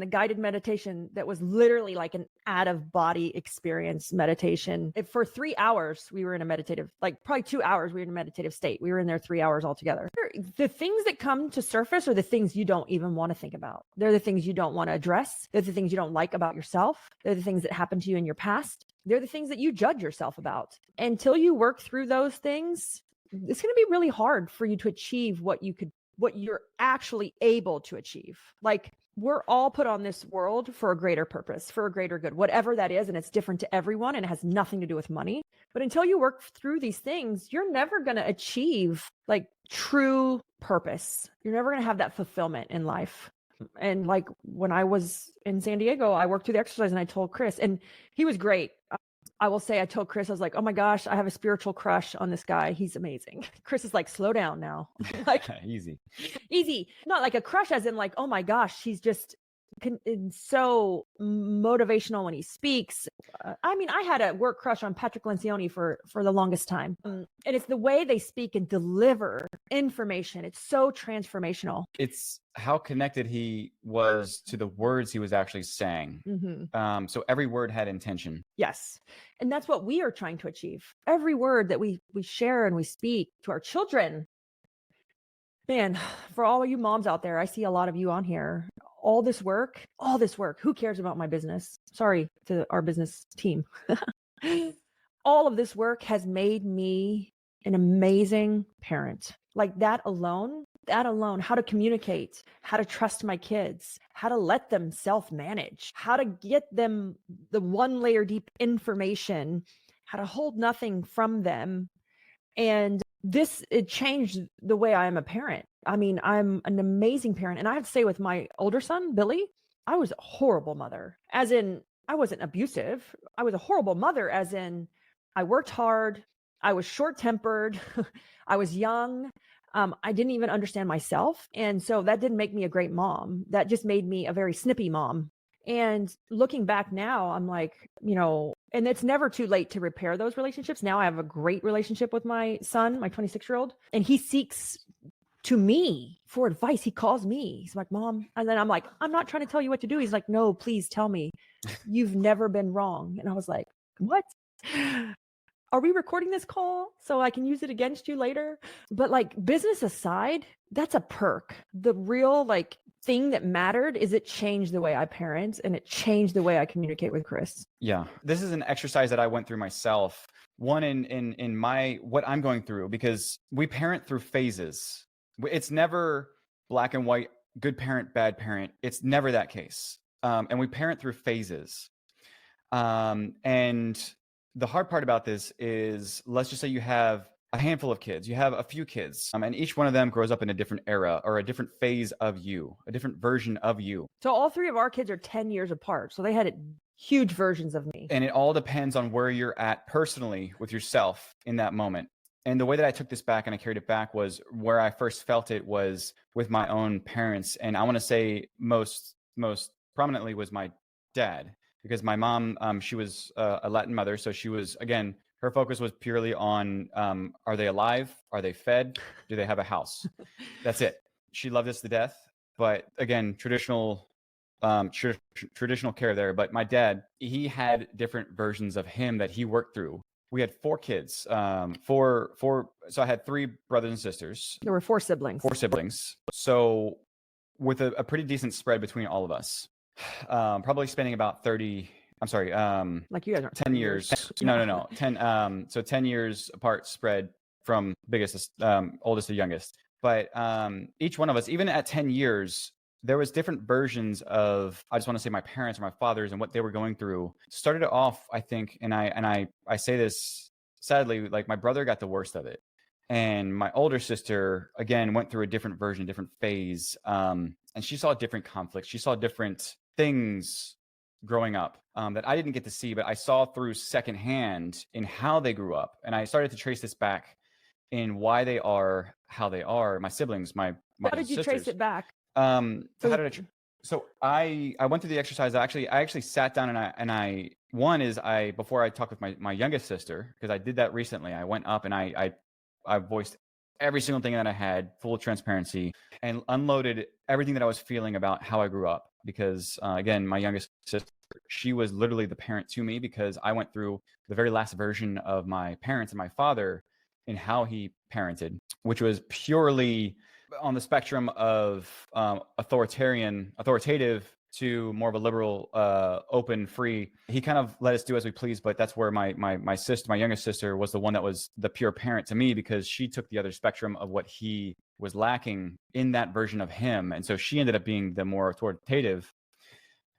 guided meditation that was literally like an out of body experience meditation. For 3 hours, we were in a meditative, like probably 2 hours, we were in a meditative state. We were in there 3 hours altogether. The things that come to surface are the things you don't even want to think about. They're the things you don't want to address. They're the things you don't like about yourself. They're the things that happened to you in your past. They're the things that you judge yourself about. Until you work through those things, it's going to be really hard for you to achieve what you're actually able to achieve. Like we're all put on this world for a greater purpose, for a greater good, whatever that is. And it's different to everyone, and it has nothing to do with money. But until you work through these things, you're never going to achieve like true purpose. You're never going to have that fulfillment in life. And like when I was in San Diego, I worked through the exercise and I told Chris, and he was great. I will say, I told Chris, I was like, oh my gosh, I have a spiritual crush on this guy. He's amazing. Chris is like, slow down now. Like easy. Not like a crush as in like, oh my gosh, he's just so motivational when he speaks. I had a work crush on Patrick Lencioni for the longest time. And it's the way they speak and deliver information. It's so transformational. It's how connected he was to the words he was actually saying. Mm-hmm. So every word had intention. Yes. And that's what we are trying to achieve. Every word that we share and we speak to our children. Man, for all of you moms out there, I see a lot of you on here. All this work, who cares about my business? Sorry to our business team. All of this work has made me an amazing parent. Like that alone, how to communicate, how to trust my kids, how to let them self-manage, how to get them the one layer deep information, how to hold nothing from them. And it changed the way I am a parent. I'm an amazing parent. And I have to say, with my older son, Billy, I was a horrible mother. As in, I wasn't abusive. I was a horrible mother, as in, I worked hard. I was short-tempered. I was young. I didn't even understand myself. And so that didn't make me a great mom. That just made me a very snippy mom. And looking back now, I'm like, and it's never too late to repair those relationships. Now I have a great relationship with my son, my 26-year-old, and he seeks to me for advice. He calls me. He's like, Mom. And then I'm like, I'm not trying to tell you what to do. He's like, no, please tell me. You've never been wrong. And I was like, what? Are we recording this call so I can use it against you later? But like, business aside, that's a perk. The real thing that mattered is it changed the way I parent, and it changed the way I communicate with Chris. Yeah. This is an exercise that I went through myself. One in my, what I'm going through, because we parent through phases. It's never black and white, good parent, bad parent. It's never that case. And we parent through phases. And the hard part about this is, let's just say you have a handful of kids, you have a few kids, and each one of them grows up in a different era or a different phase of you, a different version of you. So all three of our kids are 10 years apart. So they had huge versions of me. And it all depends on where you're at personally with yourself in that moment. And the way that I took this back and I carried it back was where I first felt it was with my own parents. And I want to say most prominently was my dad, because my mom, she was a Latin mother. So she was, again, her focus was purely on, are they alive? Are they fed? Do they have a house? That's it. She loved us to death. But again, traditional care there. But my dad, he had different versions of him that he worked through. We had 4 kids, so I had 3 brothers and sisters. There were 4 siblings. 4 siblings. So with a pretty decent spread between all of us, probably spending about 30, I'm sorry, like you guys are 10 years. No. 10, so 10 years apart spread from biggest, oldest to youngest. But each one of us, even at 10 years, there was different versions of, I just want to say my parents or my fathers and what they were going through. Started off, I think, and I say this sadly, like my brother got the worst of it. And my older sister, again, went through a different version, different phase. And she saw different conflicts. She saw different things growing up that I didn't get to see, but I saw through secondhand in how they grew up. And I started to trace this back in why they are how they are. My siblings, my How did you sisters. trace it back? So I went through the exercise. I actually sat down and I before I talked with my youngest sister, because I did that recently, I went up and I voiced every single thing that I had, full transparency, and unloaded everything that I was feeling about how I grew up. Because again, my youngest sister, she was literally the parent to me, because I went through the very last version of my parents and my father in how he parented, which was purely on the spectrum of authoritative to more of a liberal, open, free. He kind of let us do as we please, but that's where my youngest sister, was the one that was the pure parent to me, because she took the other spectrum of what he was lacking in that version of him. And so she ended up being the more authoritative,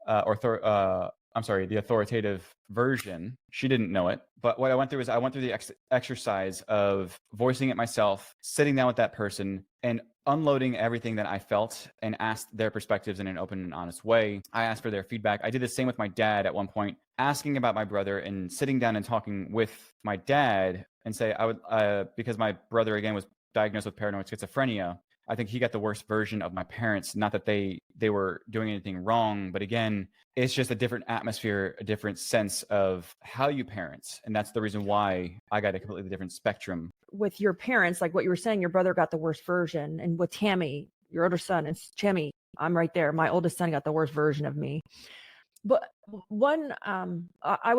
the authoritative version. She didn't know it. But what I went through is I went through the exercise of voicing it myself, sitting down with that person and unloading everything that I felt, and asked their perspectives in an open and honest way. I asked for their feedback. I did the same with my dad at one point, asking about my brother and sitting down and talking with my dad, and say I would, because my brother again was diagnosed with paranoid schizophrenia. I think he got the worst version of my parents. Not that they were doing anything wrong, but again, it's just a different atmosphere, a different sense of how you parent. And that's the reason why I got a completely different spectrum. With your parents, like what you were saying, your brother got the worst version. And with Tammy, your older son, and Tammy, I'm right there. My oldest son got the worst version of me. But one, I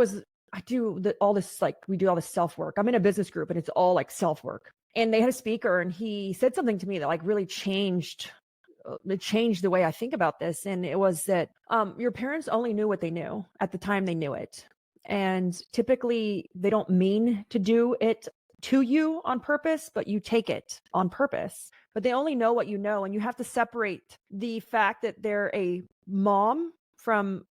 do all this, like we do all this self-work. I'm in a business group and it's all like self-work. And they had a speaker and he said something to me that like really changed the way I think about this. And it was that your parents only knew what they knew at the time they knew it. And typically they don't mean to do it to you on purpose, but you take it on purpose. But they only know what you know. And you have to separate the fact that they're a mom from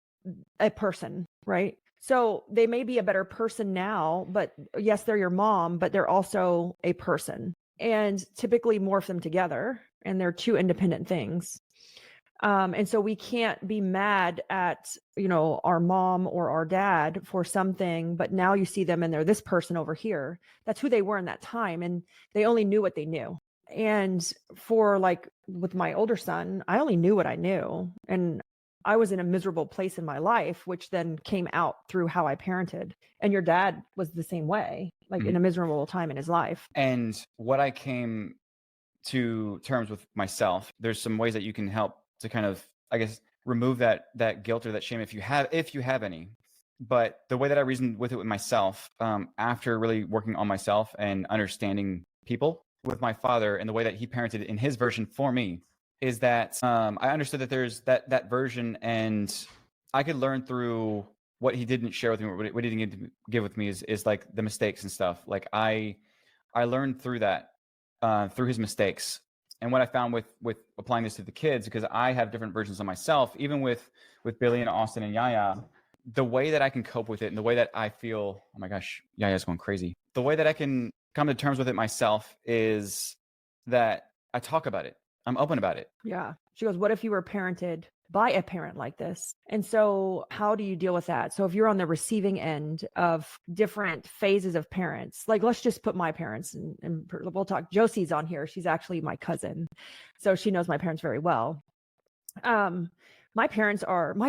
a person, right? So they may be a better person now, but yes, they're your mom, but they're also a person, and typically morph them together, and they're 2 independent things. And so we can't be mad at, our mom or our dad for something, but now you see them and they're this person over here. That's who they were in that time. And they only knew what they knew. And for like with my older son, I only knew what I knew. And I was in a miserable place in my life, which then came out through how I parented. And your dad was the same way, like in a miserable time in his life. And what I came to terms with myself, there's some ways that you can help to kind of, I guess, remove that guilt or that shame if you have any. But the way that I reasoned with it with myself, after really working on myself and understanding people with my father and the way that he parented in his version for me, is that I understood that there's that version, and I could learn through what he didn't share with me, what he didn't give with me is like the mistakes and stuff. Like I learned through that, through his mistakes. And what I found with applying this to the kids, because I have different versions of myself, even with Billy and Austin and Yaya, the way that I can cope with it and the way that I feel, oh my gosh, Yaya's going crazy. The way that I can come to terms with it myself is that I talk about it. I'm open about it. Yeah. She goes, what if you were parented by a parent like this? And so how do you deal with that? So if you're on the receiving end of different phases of parents, like let's just put my parents and we'll talk. Josie's on here. She's actually my cousin. So she knows my parents very well. My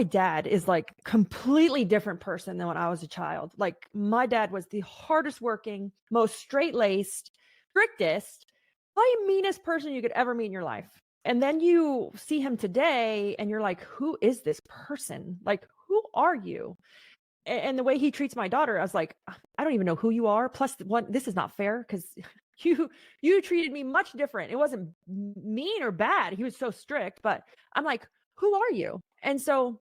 dad is like completely different person than when I was a child. Like my dad was the hardest working, most straight-laced, strictest, probably meanest person you could ever meet in your life. And then you see him today and you're like, who is this person? Like, who are you? And the way he treats my daughter, I was like, I don't even know who you are. Plus, this is not fair because you treated me much different. It wasn't mean or bad. He was so strict, but I'm like, who are you? And so,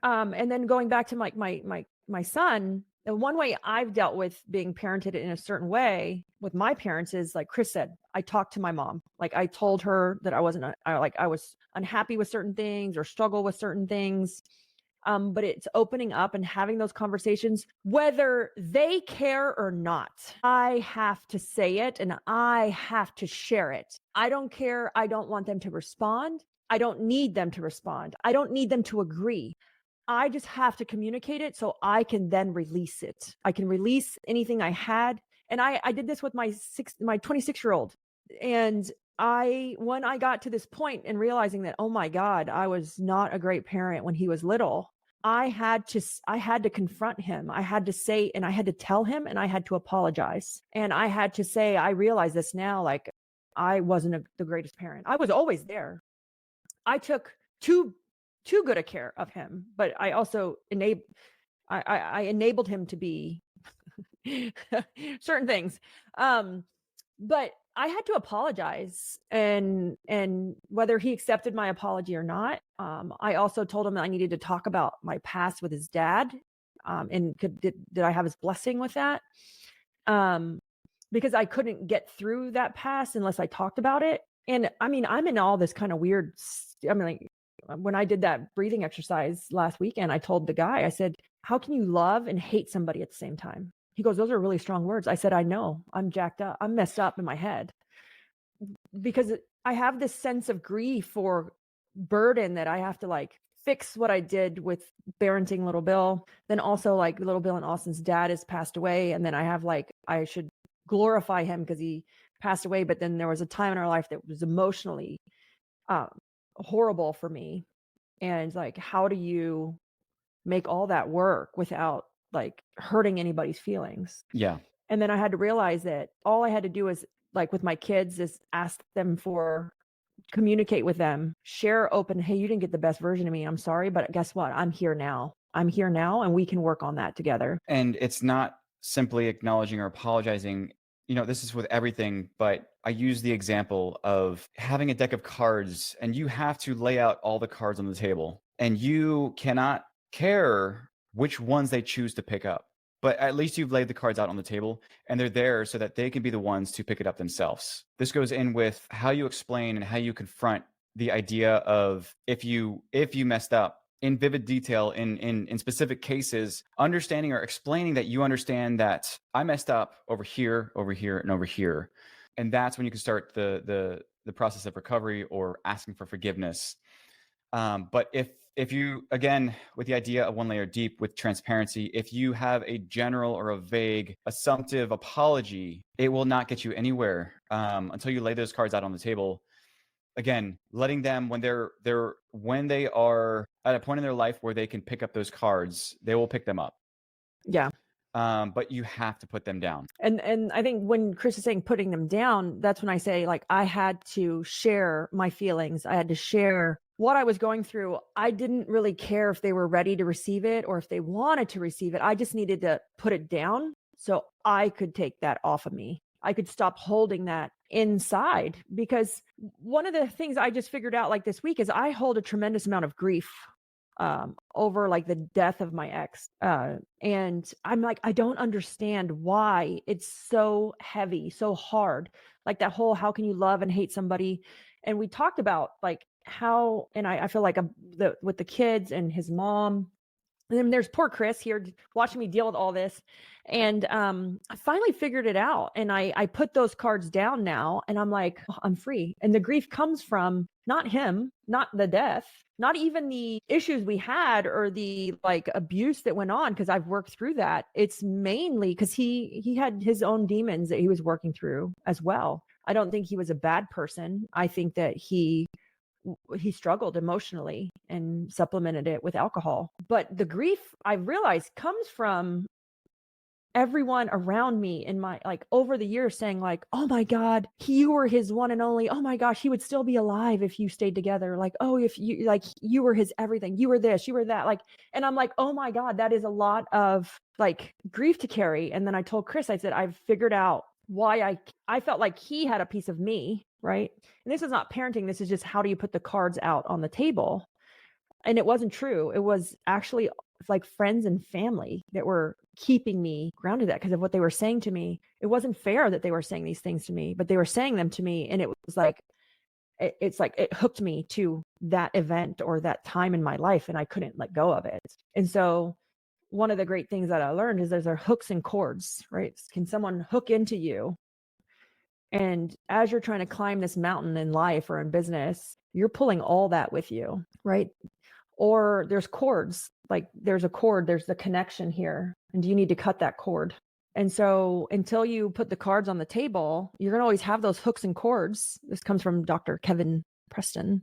and then going back to like my son, the one way I've dealt with being parented in a certain way with my parents is like Chris said, I talked to my mom. Like I told her that I was unhappy with certain things or struggle with certain things. But it's opening up and having those conversations, whether they care or not. I have to say it and I have to share it. I don't care. I don't want them to respond. I don't need them to respond. I don't need them to agree. I just have to communicate it so I can then release it. I can release anything I had. And I did this with my 26-year-old. And when I got to this point and realizing that, oh my God, I was not a great parent when he was little, I had to confront him. I had to say, and I had to tell him, and I had to apologize. And I had to say, I realize this now, like I wasn't the greatest parent. I was always there. I took too good a care of him, but I also I enabled him to be certain things. But I had to apologize, and whether he accepted my apology or not, I also told him that I needed to talk about my past with his dad, and did I have his blessing with that? Because I couldn't get through that past unless I talked about it. And I mean, I'm in all this kind of weird. I mean, like when I did that breathing exercise last weekend, I told the guy, I said, "How can you love and hate somebody at the same time?" He goes, "Those are really strong words." I said, "I know. I'm jacked up. I'm messed up in my head because I have this sense of grief or burden that I have to like fix what I did with parenting little Bill. Then also like little Bill and Austin's dad has passed away. And then I have like, I should glorify him because he passed away. But then there was a time in our life that was emotionally horrible for me. And like, how do you make all that work without like hurting anybody's feelings? Yeah. And then I had to realize that all I had to do is like with my kids is ask them communicate with them, share open, hey, you didn't get the best version of me. I'm sorry, but guess what? I'm here now. And we can work on that together. And it's not simply acknowledging or apologizing. You know, this is with everything, but I use the example of having a deck of cards and you have to lay out all the cards on the table and you cannot care which ones they choose to pick up. But at least you've laid the cards out on the table and they're there so that they can be the ones to pick it up themselves. This goes in with how you explain and how you confront the idea of if you messed up in vivid detail in specific cases, understanding or explaining that you understand that I messed up over here, and over here. And that's when you can start the process of recovery or asking for forgiveness. But if you, again, with the idea of one layer deep with transparency, if you have a general or a vague assumptive apology, it will not get you anywhere until you lay those cards out on the table. Again, letting them when they are at a point in their life where they can pick up those cards, they will pick them up. Yeah. But you have to put them down. And I think when Chris is saying putting them down, that's when I say like I had to share my feelings. I had to share what I was going through. I didn't really care if they were ready to receive it or if they wanted to receive it. I just needed to put it down so I could take that off of me. I could stop holding that inside, because one of the things I just figured out like this week is I hold a tremendous amount of grief over like the death of my ex. And I'm like, I don't understand why it's so heavy, so hard. Like that whole, how can you love and hate somebody? And we talked about like how, and I feel like with the kids and his mom, And then there's poor Chris here watching me deal with all this. And I finally figured it out. And I put those cards down now. And I'm like, oh, I'm free. And the grief comes from not him, not the death, not even the issues we had or the like abuse that went on, because I've worked through that. It's mainly because he had his own demons that he was working through as well. I don't think he was a bad person. I think that he struggled emotionally and supplemented it with alcohol. But the grief, I realized, comes from everyone around me in my, like, over the years saying like, oh my God, you were his one and only. Oh my gosh, he would still be alive if you stayed together. Like, oh, if you, like, you were his everything, you were this, you were that. Like, and I'm like, oh my God, that is a lot of like grief to carry. And then I told Chris, I said, I've figured out why I felt like he had a piece of me, right? And this is not parenting. This is just, how do you put the cards out on the table? And it wasn't true. It was actually like friends and family that were keeping me grounded, that because of what they were saying to me. It wasn't fair that they were saying these things to me, but they were saying them to me. And it was like, it's like it hooked me to that event or that time in my life, and I couldn't let go of it. And so one of the great things that I learned is there's hooks and cords, right? Can someone hook into you? And as you're trying to climb this mountain in life or in business, you're pulling all that with you, right? Or there's cords, like there's a cord, there's the connection here. And do you need to cut that cord? And so until you put the cards on the table, you're going to always have those hooks and cords. This comes from Dr. Kevin Preston.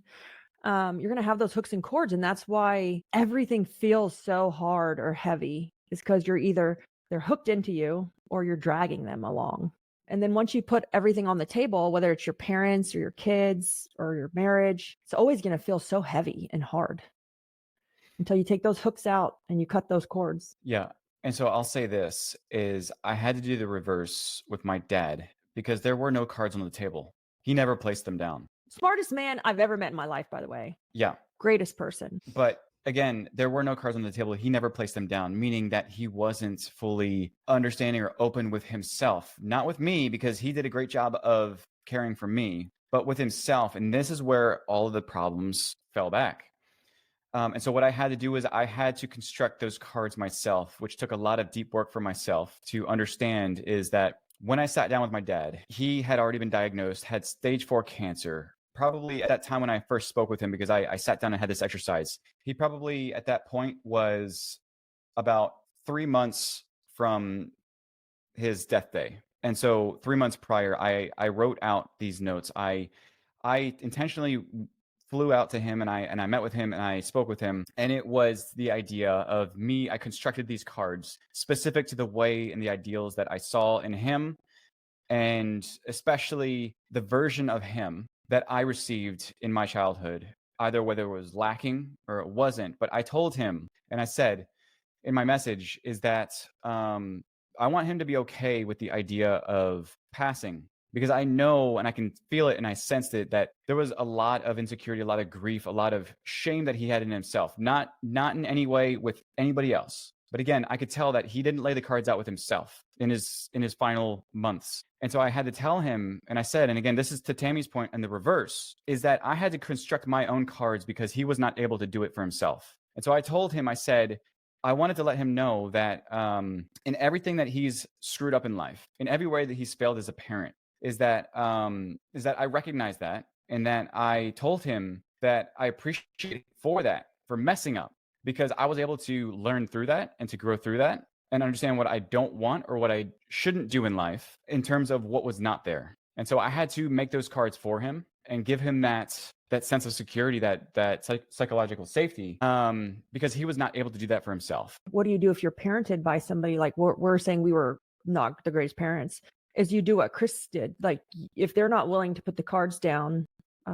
You're going to have those hooks and cords. And that's why everything feels so hard or heavy, is because they're hooked into you or you're dragging them along. And then once you put everything on the table, whether it's your parents or your kids or your marriage, it's always going to feel so heavy and hard until you take those hooks out and you cut those cords. Yeah. And so I'll say this is I had to do the reverse with my dad because there were no cards on the table. He never placed them down. Smartest man I've ever met in my life, by the way. Yeah. Greatest person. But again, there were no cards on the table. He never placed them down, meaning that he wasn't fully understanding or open with himself, not with me, because he did a great job of caring for me, but with himself. And this is where all of the problems fell back. And so what I had to do is I had to construct those cards myself, which took a lot of deep work for myself to understand. Is that when I sat down with my dad, he had already been diagnosed, had stage 4 cancer. Probably at that time when I first spoke with him, because I sat down and had this exercise, he probably at that point was about 3 months from his death day. And so 3 months prior, I wrote out these notes. I intentionally flew out to him and I met with him and I spoke with him. And it was the idea of me. I constructed these cards specific to the way and the ideals that I saw in him, and especially the version of him that I received in my childhood, either whether it was lacking or it wasn't. But I told him, and I said in my message, is that I want him to be okay with the idea of passing, because I know and I can feel it and I sensed it, that there was a lot of insecurity, a lot of grief, a lot of shame that he had in himself, not in any way with anybody else. But again, I could tell that he didn't lay the cards out with himself in his final months. And so I had to tell him, and I said, and again, this is to Tammy's point, and the reverse is that I had to construct my own cards because he was not able to do it for himself. And so I told him, I said, I wanted to let him know that in everything that he's screwed up in life, in every way that he's failed as a parent, is that I recognize that, and that I told him that I appreciate for messing up, because I was able to learn through that and to grow through that and understand what I don't want or what I shouldn't do in life in terms of what was not there. And so I had to make those cards for him and give him that sense of security, that psychological safety, because he was not able to do that for himself. What do you do if you're parented by somebody like we're saying we were not the greatest parents? Is you do what Chris did. Like, if they're not willing to put the cards down,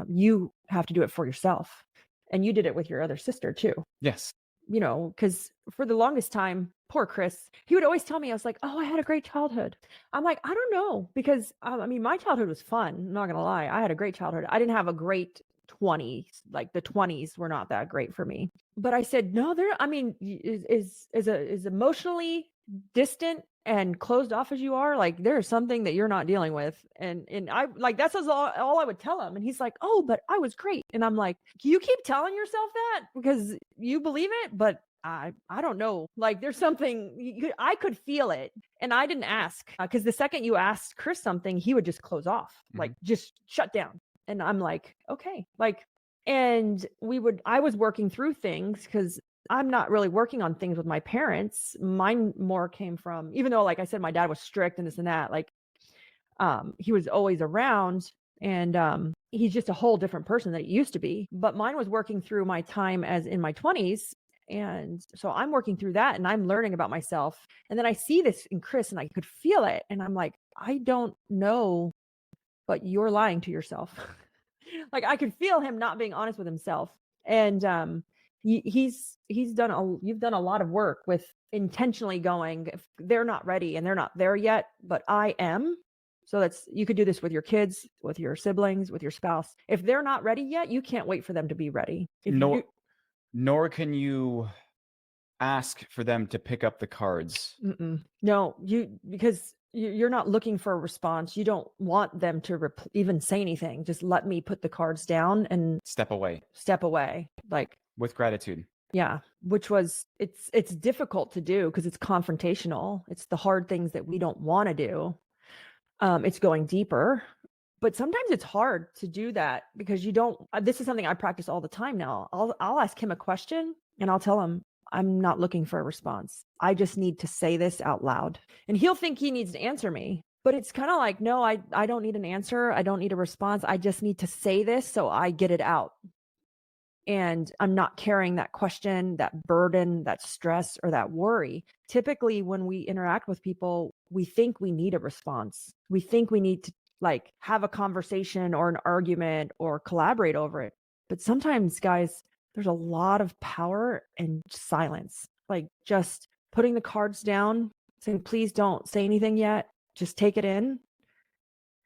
you have to do it for yourself. And you did it with your other sister too. Yes. You know, because for the longest time, poor Chris, he would always tell me, I was like, oh, I had a great childhood. I'm like, I don't know, because I mean, my childhood was fun. I'm not going to lie. I had a great childhood. I didn't have a great 20s. Like, the 20s were not that great for me. But I said, no, is emotionally distant and closed off as you are, like, there's something that you're not dealing with. And I, like, that's all I would tell him. And he's like, oh, but I was great. And I'm like, you keep telling yourself that because you believe it, but I don't know. Like there's something I could feel it, and I didn't ask because the second you asked Chris something, he would just close off, like just shut down. And I'm like, okay, like, and I was working through things because I'm not really working on things with my parents. Mine more came from, even though, like I said, my dad was strict and this and that, like, he was always around, and he's just a whole different person than he used to be. But mine was working through my time as in my 20s. And so I'm working through that and I'm learning about myself. And then I see this in Chris and I could feel it. And I'm like, I don't know, but you're lying to yourself. Like I could feel him not being honest with himself. And you've done a lot of work with intentionally going, if they're not ready and they're not there yet, but I am. So you could do this with your kids, with your siblings, with your spouse. If they're not ready yet, you can't wait for them to be ready. Nor can you ask for them to pick up the cards. No, because you're not looking for a response. You don't want them to even say anything. Just let me put the cards down and step away, like with gratitude. Yeah, which was, it's difficult to do because it's confrontational. It's the hard things that we don't want to do. It's going deeper, but sometimes it's hard to do that because this is something I practice all the time now. I'll ask him a question and I'll tell him, I'm not looking for a response. I just need to say this out loud. And he'll think he needs to answer me. But it's kind of like, no, I don't need an answer. I don't need a response. I just need to say this so I get it out. And I'm not carrying that question, that burden, that stress, or that worry. Typically, when we interact with people, we think we need a response. We think we need to like have a conversation or an argument or collaborate over it. But sometimes, guys, there's a lot of power in silence, like just putting the cards down, saying, please don't say anything yet. Just take it in.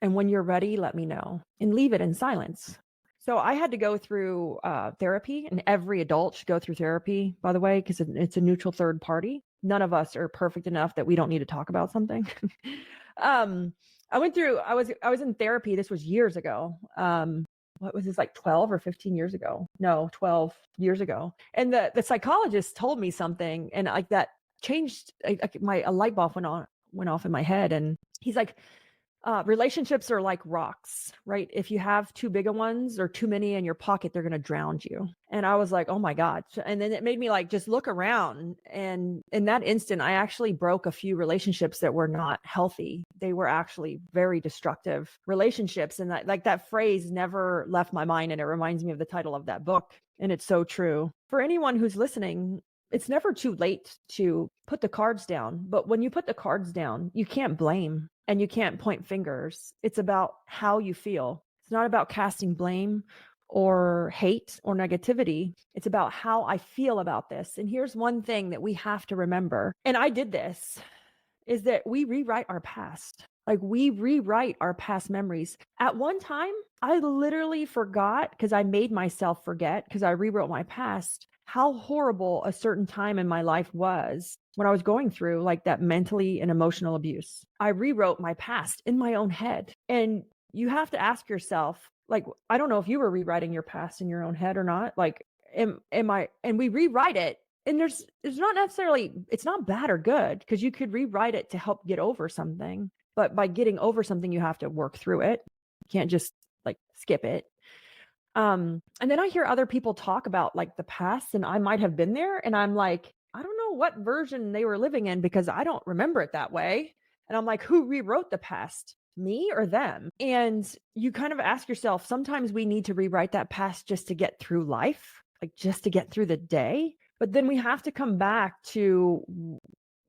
And when you're ready, let me know, and leave it in silence. So I had to go through therapy, and every adult should go through therapy, by the way, because it's a neutral third party. None of us are perfect enough that we don't need to talk about something. I was in therapy. This was years ago. What was this, like 12 or 15 years ago? No, 12 years ago. And the psychologist told me something, and like that changed, a light bulb went off in my head. And he's like, relationships are like rocks, right? If you have too big of ones or too many in your pocket, they're going to drown you. And I was like, oh my God. And then it made me like just look around. And in that instant, I actually broke a few relationships that were not healthy. They were actually very destructive relationships. And that phrase never left my mind. And it reminds me of the title of that book. And it's so true. For anyone who's listening, it's never too late to put the cards down. But when you put the cards down, you can't blame. And you can't point fingers. It's about how you feel. It's not about casting blame or hate or negativity. It's about how I feel about this. And here's one thing that we have to remember, and I did this, is that we rewrite our past. Like we rewrite our past memories. At one time, I literally forgot, because I made myself forget, because I rewrote my past, how horrible a certain time in my life was when I was going through like that mentally and emotional abuse. I rewrote my past in my own head. And you have to ask yourself, like, I don't know if you were rewriting your past in your own head or not. Like, am I, and we rewrite it. And there's not necessarily, it's not bad or good, because you could rewrite it to help get over something. But by getting over something, you have to work through it. You can't just like skip it. And then I hear other people talk about like the past, and I might have been there, and I'm like, I don't know what version they were living in because I don't remember it that way. And I'm like, who rewrote the past, me or them? And you kind of ask yourself, sometimes we need to rewrite that past just to get through life, like just to get through the day. But then we have to come back to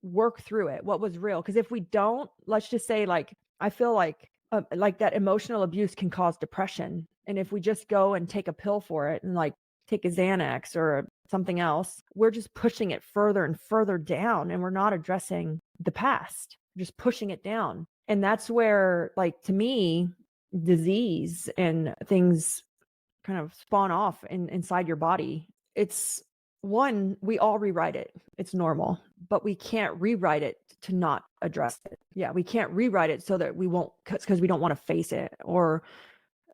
work through it, what was real. Because if we don't, let's just say, like, I feel like that emotional abuse can cause depression. And if we just go and take a pill for it and like take a Xanax or something else, we're just pushing it further and further down, and we're not addressing the past, we're just pushing it down. And that's where, like, to me, disease and things kind of spawn off inside your body. It's one, we all rewrite it. It's normal, but we can't rewrite it to not address it. Yeah, we can't rewrite it so that we won't, because we don't want to face it. Or,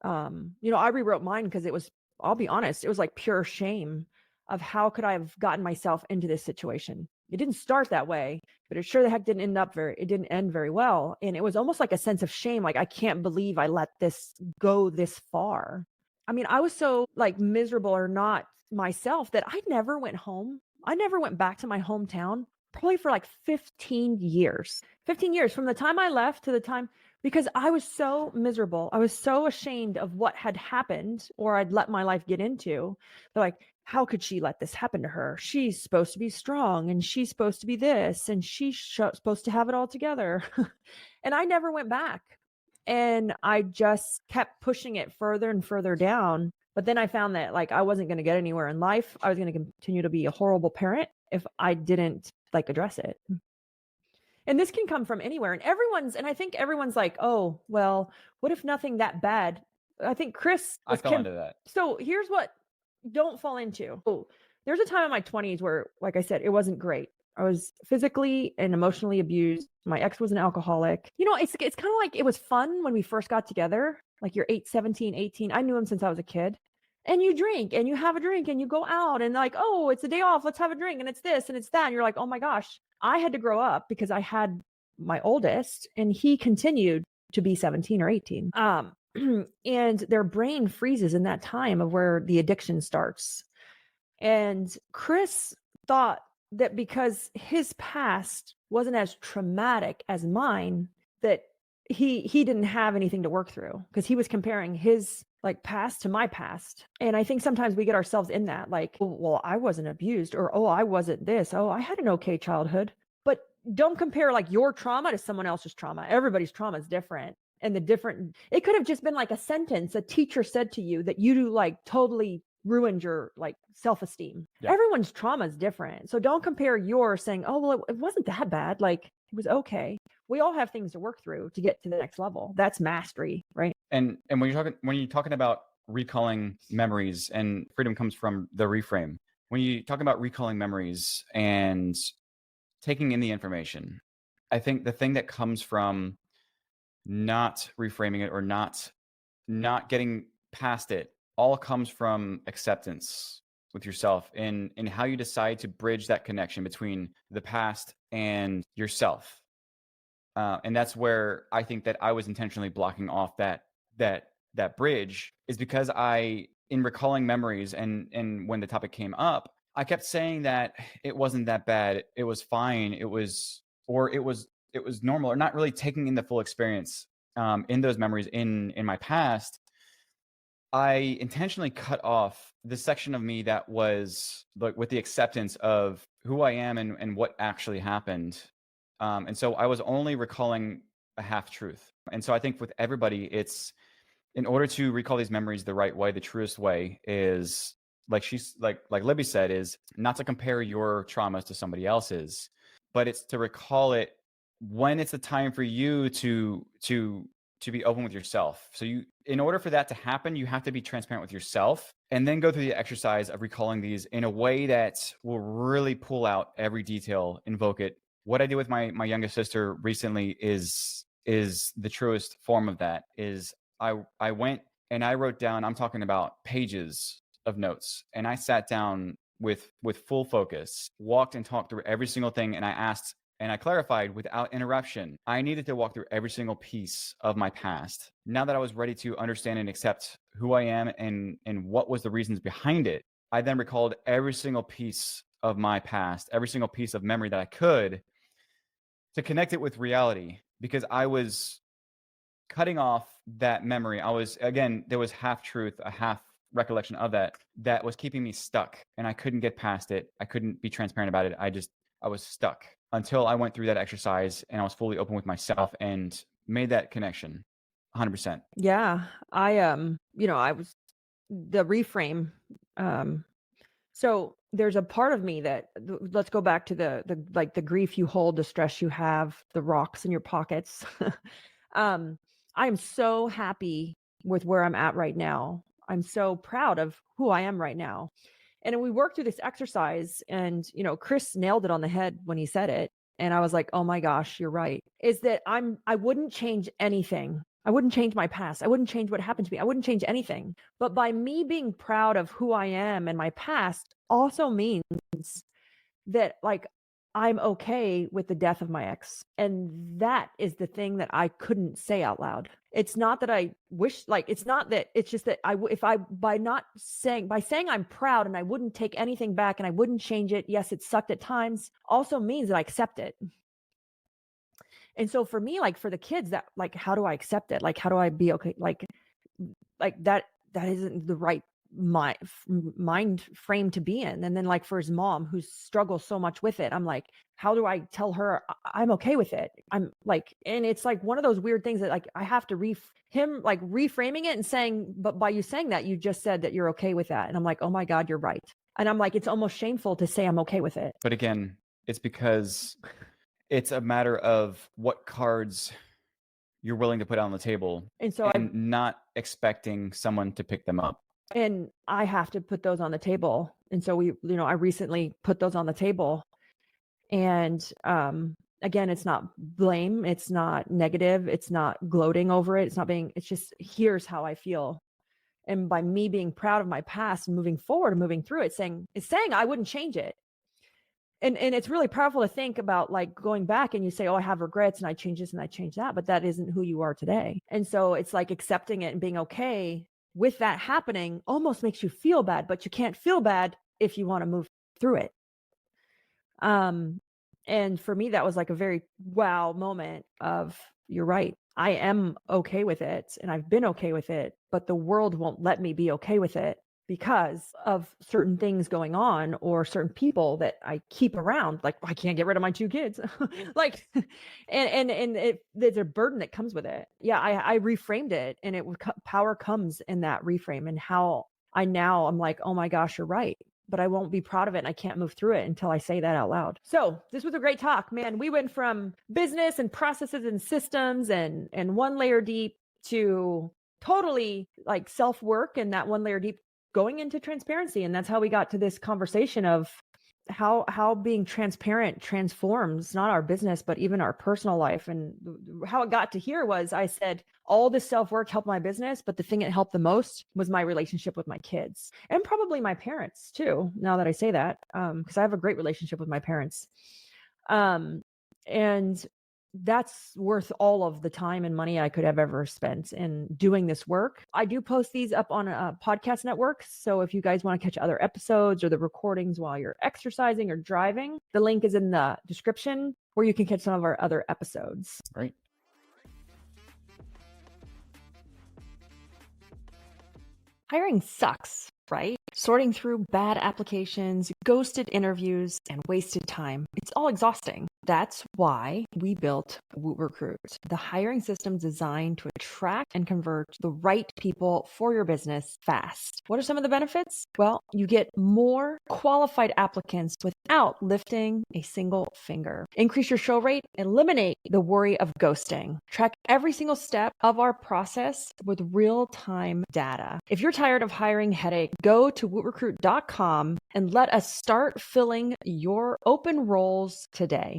I rewrote mine because it was, I'll be honest, it was like pure shame. of how could I have gotten myself into this situation. It didn't start that way, but it sure the heck didn't end very well. And it was almost like a sense of shame. Like, I can't believe I let this go this far. I mean, I was so like miserable or not myself that I never went home. I never went back to my hometown probably for like 15 years. 15 years from the time I left to the time, because I was so miserable. I was so ashamed of what had happened or I'd let my life get into. They're like, how could she let this happen to her? She's supposed to be strong and she's supposed to be this and she's supposed to have it all together. And I never went back. And I just kept pushing it further and further down. But then I found that like I wasn't going to get anywhere in life. I was going to continue to be a horrible parent if I didn't like address it. And this can come from anywhere. And I think everyone's like, oh, well, what if nothing that bad? I think Chris I fell into that. So here's what don't fall into. Oh, there's a time in my 20s where, like I said, it wasn't great. I was physically and emotionally abused. My ex was an alcoholic. You know, it's kind of like it was fun when we first got together. Like you're 17, 18. I knew him since I was a kid. And you drink and you have a drink and you go out and like, oh, it's a day off. Let's have a drink. And it's this and it's that. And you're like, oh my gosh, I had to grow up because I had my oldest and he continued to be 17 or 18. And their brain freezes in that time of where the addiction starts. And Chris thought that because his past wasn't as traumatic as mine, that he didn't have anything to work through because he was comparing his like past to my past. And I think sometimes we get ourselves in that like, well, I wasn't abused, or, oh, I wasn't this. Oh, I had an okay childhood. But don't compare like your trauma to someone else's trauma. Everybody's trauma is different. And it could have just been like a sentence a teacher said to you that you like totally ruined your like self-esteem. Yeah. Everyone's trauma is different. So don't compare yours saying, oh, well, it wasn't that bad. Like it was okay. We all have things to work through to get to the next level. That's mastery, right? And when you're talking about recalling memories, and freedom comes from the reframe. When you talk about recalling memories and taking in the information, I think the thing that comes from not reframing it or not getting past it all comes from acceptance with yourself and how you decide to bridge that connection between the past and yourself. And that's where I think that I was intentionally blocking off that bridge, is because in recalling memories and when the topic came up, I kept saying that it wasn't that bad. It was fine. It was normal, or not really taking in the full experience in those memories in my past. I intentionally cut off the section of me that was like with the acceptance of who I am and what actually happened. And so I was only recalling a half truth. And so I think with everybody, it's in order to recall these memories the right way, the truest way is like Libby said, is not to compare your traumas to somebody else's, but it's to recall it when it's the time for you to be open with yourself. So in order for that to happen, you have to be transparent with yourself and then go through the exercise of recalling these in a way that will really pull out every detail, invoke it. What I did with my youngest sister recently is the truest form of that. Is I went and I wrote down, I'm talking about pages of notes, and I sat down with full focus, walked and talked through every single thing, and I asked and I clarified without interruption. I needed to walk through every single piece of my past. Now that I was ready to understand and accept who I am and what was the reasons behind it, I then recalled every single piece of my past, every single piece of memory that I could, to connect it with reality, because I was cutting off that memory. There was half truth, a half recollection of that was keeping me stuck, and I couldn't get past it. I couldn't be transparent about it. I was stuck until I went through that exercise and I was fully open with myself and made that connection 100%. Yeah. I was the reframe. So there's a part of me that, let's go back to the grief you hold, the stress you have, the rocks in your pockets. I am so happy with where I'm at right now. I'm so proud of who I am right now. And we worked through this exercise, and, Chris nailed it on the head when he said it. And I was like, oh my gosh, you're right. Is that I wouldn't change anything. I wouldn't change my past. I wouldn't change what happened to me. I wouldn't change anything. But by me being proud of who I am and my past, also means that like I'm okay with the death of my ex. And that is the thing that I couldn't say out loud. It's not that I wish, like, it's not that, it's just that by saying I'm proud and I wouldn't take anything back and I wouldn't change it. Yes, it sucked at times, also means that I accept it. And so for me, like for the kids, that like, how do I accept it? Like, how do I be okay? Like that isn't the right mind frame to be in. And then like for his mom who struggles so much with it, I'm like, how do I tell her I'm okay with it? I'm like, and it's like one of those weird things that like I have to reframing it and saying, but by you saying that, you just said that you're okay with that. And I'm like, oh my God, you're right. And I'm like, it's almost shameful to say I'm okay with it. But again, it's because it's a matter of what cards you're willing to put on the table, and so not expecting someone to pick them up. And I have to put those on the table. And so I recently put those on the table. And again, it's not blame, it's not negative, it's not gloating over it, it's just here's how I feel. And by me being proud of my past and moving forward and moving through it, saying I wouldn't change it. And it's really powerful to think about, like going back and you say, oh, I have regrets and I change this and I change that, but that isn't who you are today. And so it's like accepting it and being okay with that happening almost makes you feel bad, but you can't feel bad if you want to move through it. And for me, that was like a very wow moment of, you're right. I am okay with it and I've been okay with it, but the world won't let me be okay with it because of certain things going on or certain people that I keep around. Like, I can't get rid of my 2 kids. Like, and there's a burden that comes with it. Yeah. I reframed it, and power comes in that reframe, and how I'm like, oh my gosh, you're right. But I won't be proud of it and I can't move through it until I say that out loud. So this was a great talk, man. We went from business and processes and systems and one layer deep to totally like self-work, and that one layer deep going into transparency. And that's how we got to this conversation of how being transparent transforms not our business, but even our personal life. And how it got to here was, I said, all this self-work helped my business, but the thing that helped the most was my relationship with my kids, and probably my parents too, now that I say that, because I have a great relationship with my parents. And that's worth all of the time and money I could have ever spent in doing this work. I do post these up on a podcast network. So if you guys want to catch other episodes or the recordings while you're exercising or driving, the link is in the description where you can catch some of our other episodes. Right. Hiring sucks, right? Sorting through bad applications, ghosted interviews, and wasted time. It's all exhausting. That's why we built WootRecruit, the hiring system designed to attract and convert the right people for your business fast. What are some of the benefits? Well, you get more qualified applicants without lifting a single finger. Increase your show rate, eliminate the worry of ghosting. Track every single step of our process with real-time data. If you're tired of hiring headache, go to wootrecruit.com and let us start filling your open roles today.